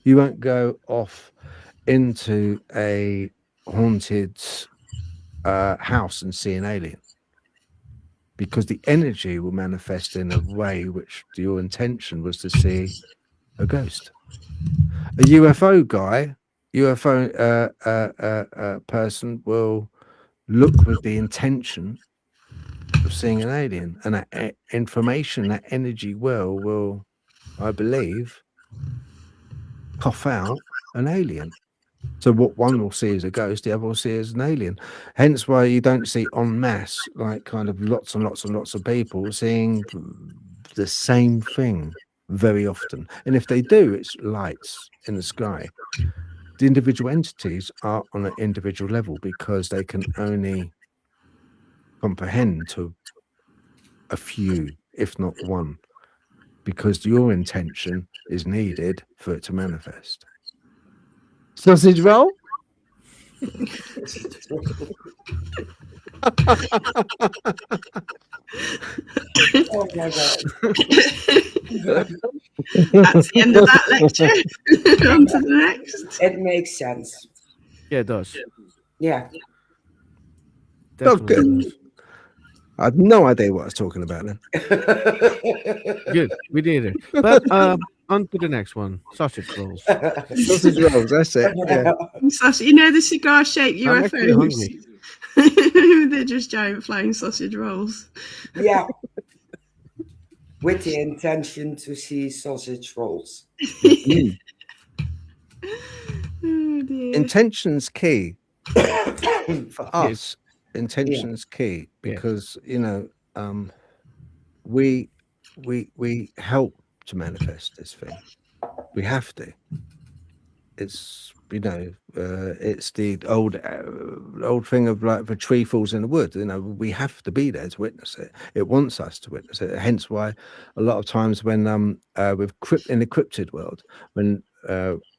you won't go off into a haunted house and see an alien, because the energy will manifest in a way which your intention was to see a ghost. A UFO guy, UFO person will look with the intention of seeing an alien, and that information, that energy will, I believe, cough out an alien. So what one will see as a ghost, the other will see as an alien. Hence why you don't see en masse, like kind of lots and lots and lots of people seeing the same thing very often. And if they do, it's lights in the sky. The individual entities are on an individual level because they can only comprehend to a few, if not one, because your intention is needed for it to manifest. Sausage roll? Oh my god. That's the end of that lecture. On to the next. It makes sense. Yeah, it does. Yeah. Definitely good. does. I had no idea what I was talking about then. Good. We did it. But on to the next one. Sausage rolls. Sausage rolls, that's it. Yeah. Sausage, you know the cigar-shaped I'm actually UFOs? hungry. They're just giant flying sausage rolls. Yeah. With the intention to see sausage rolls. Mm. Oh dear. Intention's key for Yes. us. Intention's key because we help to manifest this thing. We have to. It's it's the old thing of like, if a tree falls in the wood, we have to be there to witness it. It wants us to witness it. Hence why a lot of times when in the cryptid world, when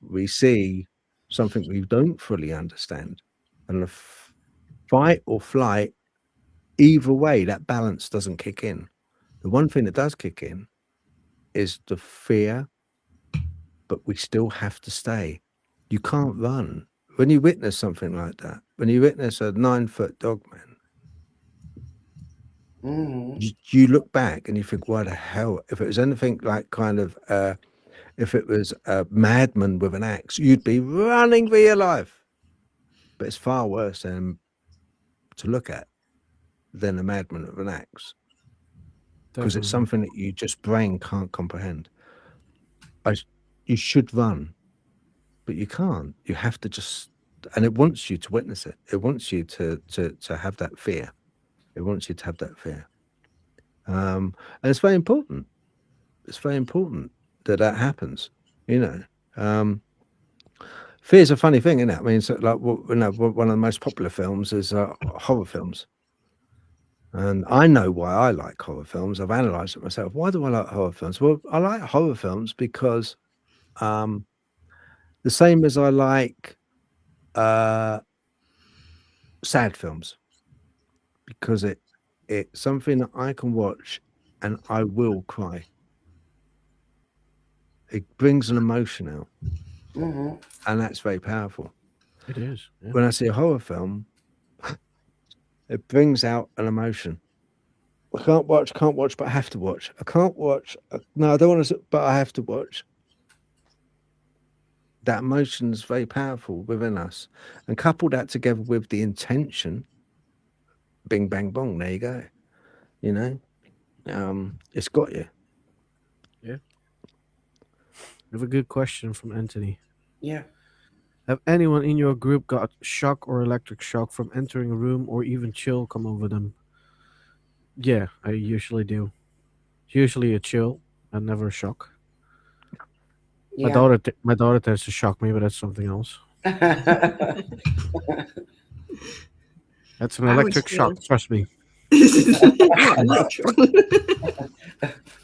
we see something we don't fully understand, and the fight or flight, either way, that balance doesn't kick in. The one thing that does kick in is the fear, but we still have to stay. You can't run. When you witness something like that, when you witness a 9-foot dog man, you look back and you think, why the hell? If it was anything like kind of, if it was a madman with an axe, you'd be running for your life. But it's far worse to look at than a madman with an axe. Because it's something that you just brain can't comprehend. You should run, but you can't. You have to just, and it wants you to witness it. It wants you to have that fear. It wants you to have that fear. And it's very important. It's very important that that happens. You know, fear's a funny thing, isn't it? I mean, so like one of the most popular films is horror films. And I know why I like horror films. I've analysed it myself. Why do I like horror films? Well, I like horror films because the same as I like sad films, because it's something that I can watch and I will cry. It brings an emotion out, Mhm. and that's very powerful. It is. Yeah. When I see a horror film, it brings out an emotion. I can't watch, but I have to watch. I can't watch. No, I don't want to, but I have to watch. That emotion is very powerful within us, and couple that together with the intention. Bing, bang, bong. There you go. You know, it's got you. We have a good question from Anthony. Yeah. Have anyone in your group got shock or electric shock from entering a room or even chill come over them? Yeah, I usually do. It's usually a chill and never a shock. My Yeah. daughter tends to shock me, but that's something else. That's an I electric was shock, trust me. Not electrical.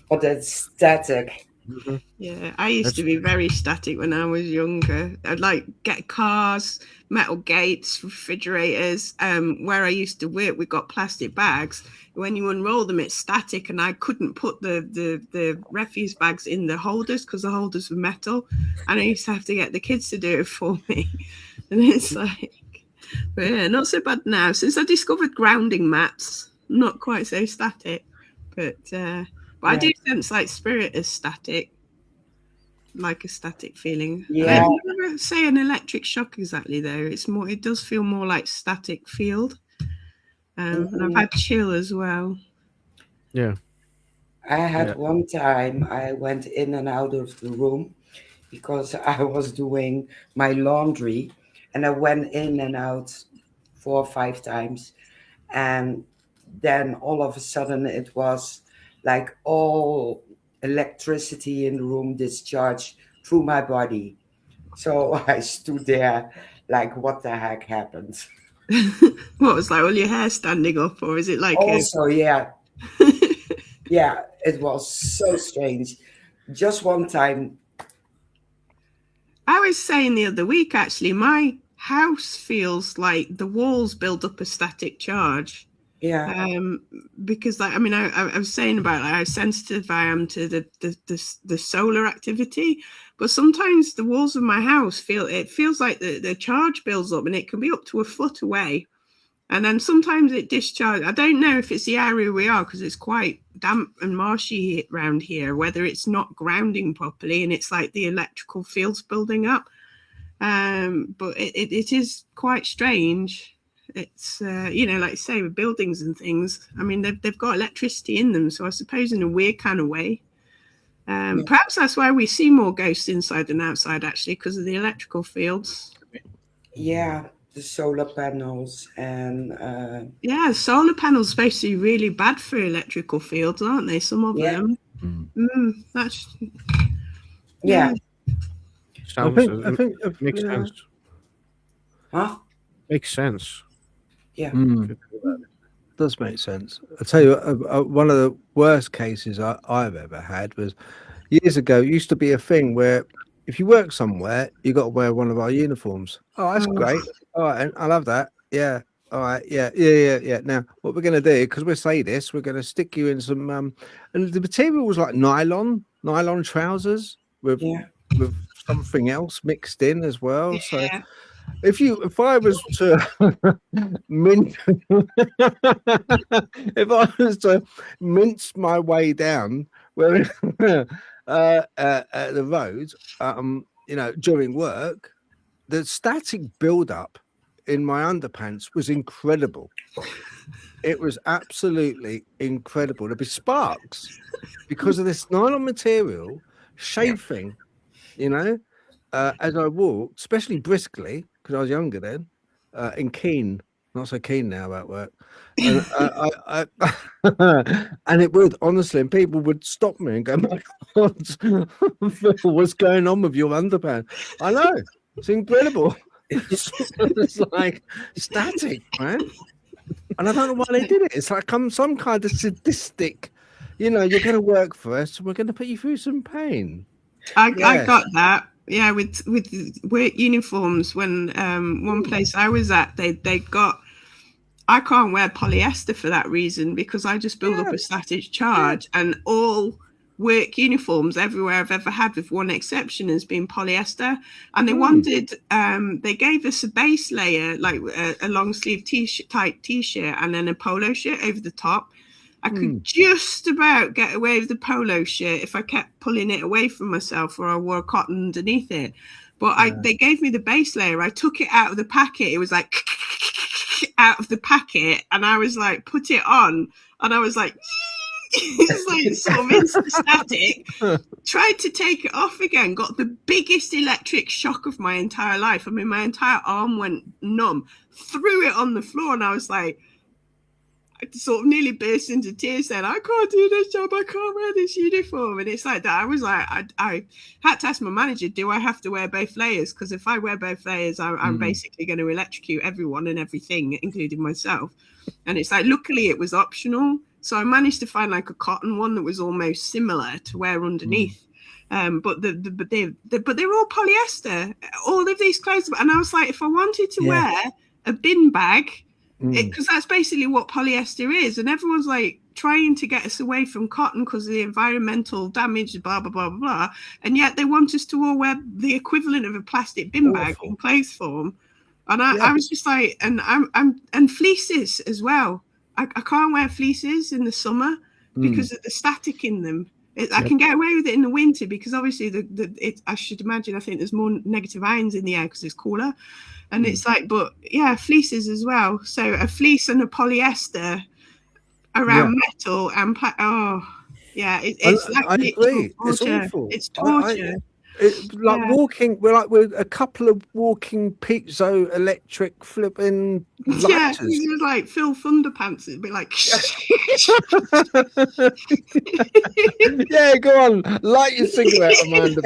But that's static. Mhm. Yeah, I used to That's- be very static when I was younger. I'd like get cars, metal gates, refrigerators. Where I used to work, we got plastic bags. When you unroll them, it's static, and I couldn't put the refuse bags in the holders because the holders were metal, and I used to have to get the kids to do it for me. And it's like, but yeah, not so bad now. Since I discovered grounding mats, not quite so static, but I do sense like spirit is static, like a static feeling. Yeah. I don't never say an electric shock exactly though. It's more. It does feel more like static field. And I've had chill as well. Yeah. I had Yeah. one time I went in and out of the room because I was doing my laundry and I went in and out 4 or 5 times. And then all of a sudden it was like all electricity in the room discharged through my body. So I stood there like, what the heck happened? What was like all your hair standing up, or is it like Also, yeah, yeah, it was so strange. Just one time. I was saying the other week actually, my house feels like the walls build up a static charge. Yeah. Because like I was saying about like how sensitive I am to the solar activity, but sometimes the walls of my house feels like the charge builds up and it can be up to a foot away, and then sometimes it discharges. I don't know if it's the area we are because it's quite damp and marshy around here, whether it's not grounding properly and it's like the electrical fields building up. But it is quite strange. It's like you say, with buildings and things. I mean, they've got electricity in them, so I suppose in a weird kind of way. Perhaps that's why we see more ghosts inside than outside, actually, because of the electrical fields. Yeah, the solar panels and Yeah, solar panels are supposed to be really bad for electrical fields, aren't they? Some of yeah. them. That's Yeah. Sounds I think makes yeah. sense. Huh? Makes sense. Yeah. Does make sense. I tell you, one of the worst cases I've ever had was years ago. It used to be a thing where if you work somewhere, you got to wear one of our uniforms. Oh, that's great. All right, I love that. Yeah. All right. Yeah. Now, what we're going to do, because we'll say this, we're going to stick you in some, and the material was like nylon trousers with Yeah. something else mixed in as well. So yeah. if I was to if I was to mince my way down where the road, during work, the static build-up in my underpants was incredible. It was absolutely incredible. There'd be sparks because of this nylon material chafing, as I walked, especially briskly, because I was younger then, in Keene. Not so keen now about work. And, and it would, honestly, and people would stop me and go, "My God, Phil, what's going on with your underpants?" I know, it's incredible. It's like static, man. And I don't know why they did it. It's like I'm some kind of sadistic, you're going to work for us, and we're going to put you through some pain. I got that. Yeah, with work uniforms. When one place I was at, they got. I can't wear polyester for that reason because I just build up a static charge, and all work uniforms everywhere I've ever had, with one exception, has been polyester. And they wanted, they gave us a base layer, like a long sleeve type t-shirt, and then a polo shirt over the top. I could just about get away with the polo shirt if I kept pulling it away from myself, or I wore cotton underneath it. But they gave me the base layer. I took it out of the packet. It was like out of the packet, and I was like, put it on, and I was like, it's like sort of instant static. Tried to take it off again, got the biggest electric shock of my entire life. I mean, my entire arm went numb. Threw it on the floor, and I was like, I sort of nearly burst into tears saying, I can't do this job, I can't wear this uniform. And it's like that. I was like, I had to ask my manager, do I have to wear both layers? Because if I wear both layers, I'm basically going to electrocute everyone and everything, including myself. And it's like, luckily it was optional. So I managed to find like a cotton one that was almost similar to wear underneath. But they're all polyester, all of these clothes. And I was like, if I wanted to wear a bin bag, because that's basically what polyester is, and everyone's like trying to get us away from cotton because of the environmental damage, blah blah blah blah, and yet they want us to all wear the equivalent of a plastic bin bag in clothes form. And I was just like, and fleeces as well. I can't wear fleeces in the summer because of the static in them. I can get away with it in the winter because obviously I should imagine, I think there's more negative ions in the air because it's cooler. And it's like, but yeah, fleeces as well. So a fleece and a polyester around metal and it's like I agree. It's torture. awful. It's torture. It's like walking. We're a couple of walking piezo electric flipping lighters. Yeah, it was like Phil Thunderpants. It'd be like, yeah, go on, light your cigarette, Amanda.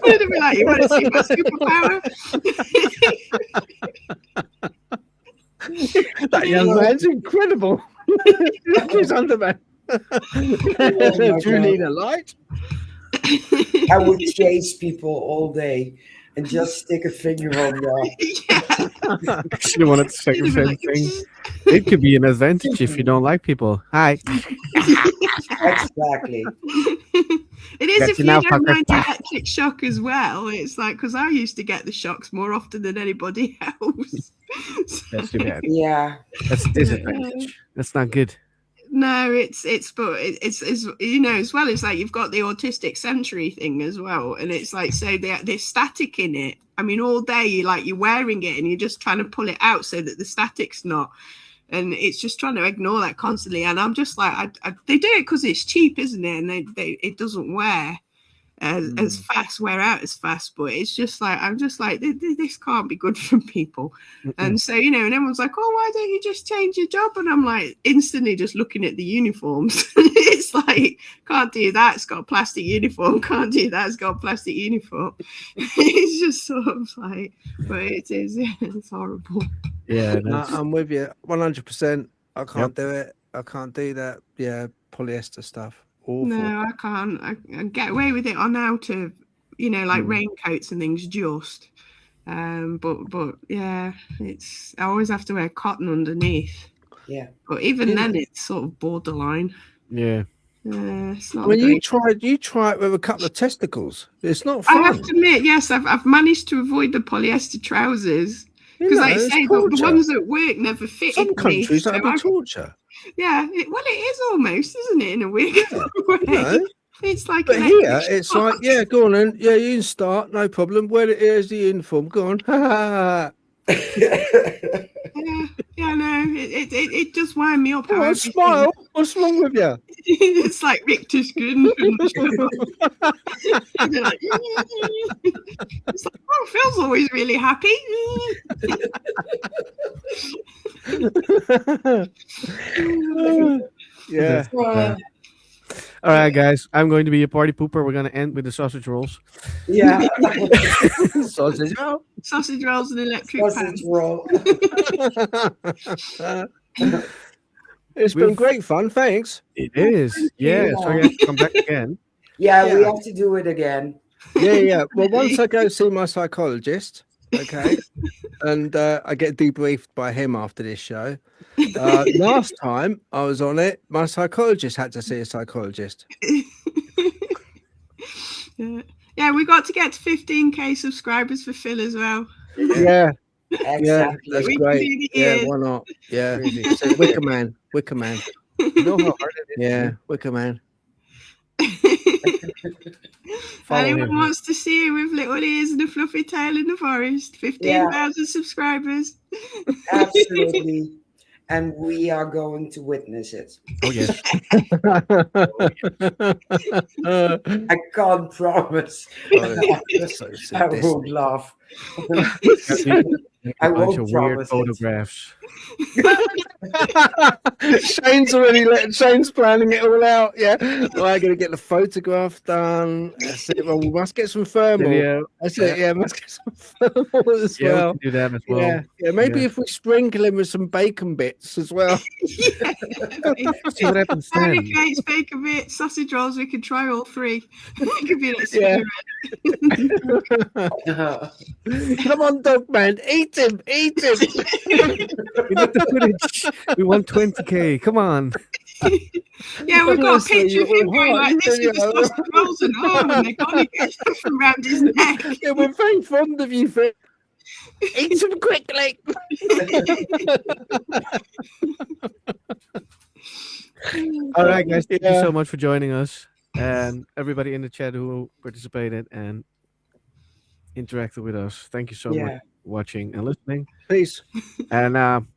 It'd be like, you want to see my superpower? That young man's incredible. Look his underwear. Do you need a light? I would chase people all day and just stick a finger on them. Actually wanted to say the same thing. It could be an advantage if you don't like people. Hi. Exactly. It is Got if you you now, don't fucker. mind electric shock as well. It's like, because I used to get the shocks more often than anybody else. That's too bad. Yeah. That's a disadvantage. That's not good. No, it's you know, as well, it's like you've got the autistic sensory thing as well, and it's like, so there's static in it. I mean, all day you're wearing it and you're just trying to pull it out so that the static's not, and it's just trying to ignore that constantly. And I'm just like, they do it because it's cheap, isn't it? And it doesn't wear as fast, wear out as fast. But it's just like, I'm just like, this can't be good for people. And so, you know, and everyone's like, oh, why don't you just change your job? And I'm like, instantly just looking at the uniforms. It's like, can't do that, it's got a plastic uniform. Can't do that, it's got a plastic uniform. It's just sort of like, but it is, it's horrible. Yeah, I'm with you 100%. I can't do it. I can't do that. Yeah, polyester stuff. Awful. No, I can't. I get away with it on out of, you know, like raincoats and things just. But yeah, I always have to wear cotton underneath. Yeah. But even then, it's sort of borderline. Yeah. It's not. I mean, you try it with a couple of testicles. It's not fun. I have to admit, yes, I've managed to avoid the polyester trousers because, like I say, the ones at work never fit. Some countries that'd be torture. Yeah, it is almost, isn't it, in a weird way? No. It's like, but here it's like, yeah, go on then. Yeah, you can start, no problem. Here's the uniform. Go on. yeah, no, it does wind me up. Oh, smile. What's wrong with you? It's like Richter's good. They're like, it's like, oh, Phil's always really happy. Yeah. Uh, All right, guys. I'm going to be a party pooper. We're going to end with the sausage rolls. yeah. Sausage roll. Sausage rolls and electric Sausage pans. roll. It's been great fun. Thanks. It is. Yeah. you. So you have to come back again. Yeah, we Yeah. have to do it again. Yeah. Well, once I go see my psychologist, okay, and I get debriefed by him after this show. Last time I was on it, my psychologist had to see a psychologist. Yeah, we got to get to 15k subscribers for Phil as well. Yeah. Exactly. Yeah, that's We can great. do the Yeah, years. why not? Yeah, Crazy. so Wicker Man. You know how hard it is. Yeah, Wicker Man. Follow Anyone him. wants to see him with little ears and a fluffy tail in the forest? 15,000 subscribers. Absolutely. And we are going to witness it. Oh, yes. I can't promise. That's so I sadistic. won't laugh. I I bunch won't of weird promise it. photographs. Shane's planning it all out. Yeah, well, I'm gonna get the photograph done. That's it. Well, we must get some thermal. Video. That's it. Yeah, must get some thermal as Yeah, well. we can do that as well. Yeah. Maybe Yeah. if we sprinkle him with some bacon bits as well. See what happens Harry then. Gates, bacon bits, sausage rolls. We could try all three. It could be an Yeah. experiment. Come on, dog man, eat him. We need the footage. We want 20k. Come on. Yeah, we've got a Honestly, picture of him you're going like right, this with the yeah. sausage rolls and all, and they're going to get from around his neck. Yeah, we're very fond of you, Phil. Eat him quickly. All right, guys. Thank you Yeah. so much for joining us. And everybody in the chat who participated and interacted with us. Thank you so much Yeah. for watching and listening. Peace. And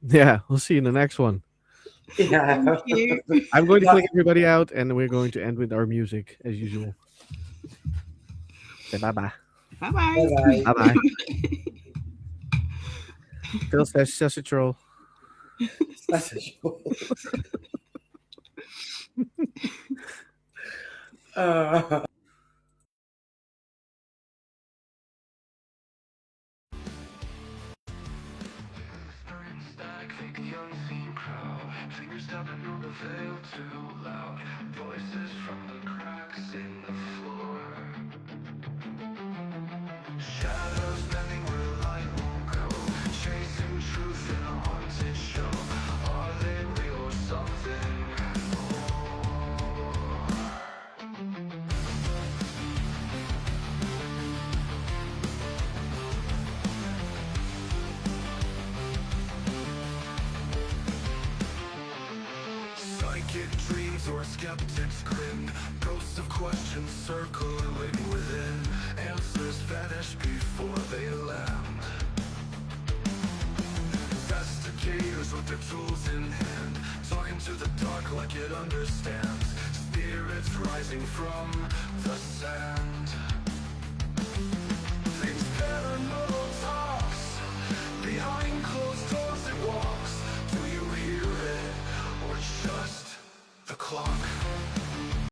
yeah, we'll see you in the next one. Yeah. Thank you. I'm going to Bye. click everybody out and we're going to end with our music as usual. Say bye-bye. Bye-bye. Bye-bye. Bye-bye. Phil says sausage roll. Sausage roll. Fingers tapping on the veil too loud. Voices from the cracks in the floor. Shadows bending where light won't go. Chasing truth in a haunted show. Are they real or something more? Psychic dreams or skeptics grin. Ghosts of questions circling within. Answers vanish before they land. Investigators with their tools in hand, talking to the dark like it understands. Spirits rising from the sand.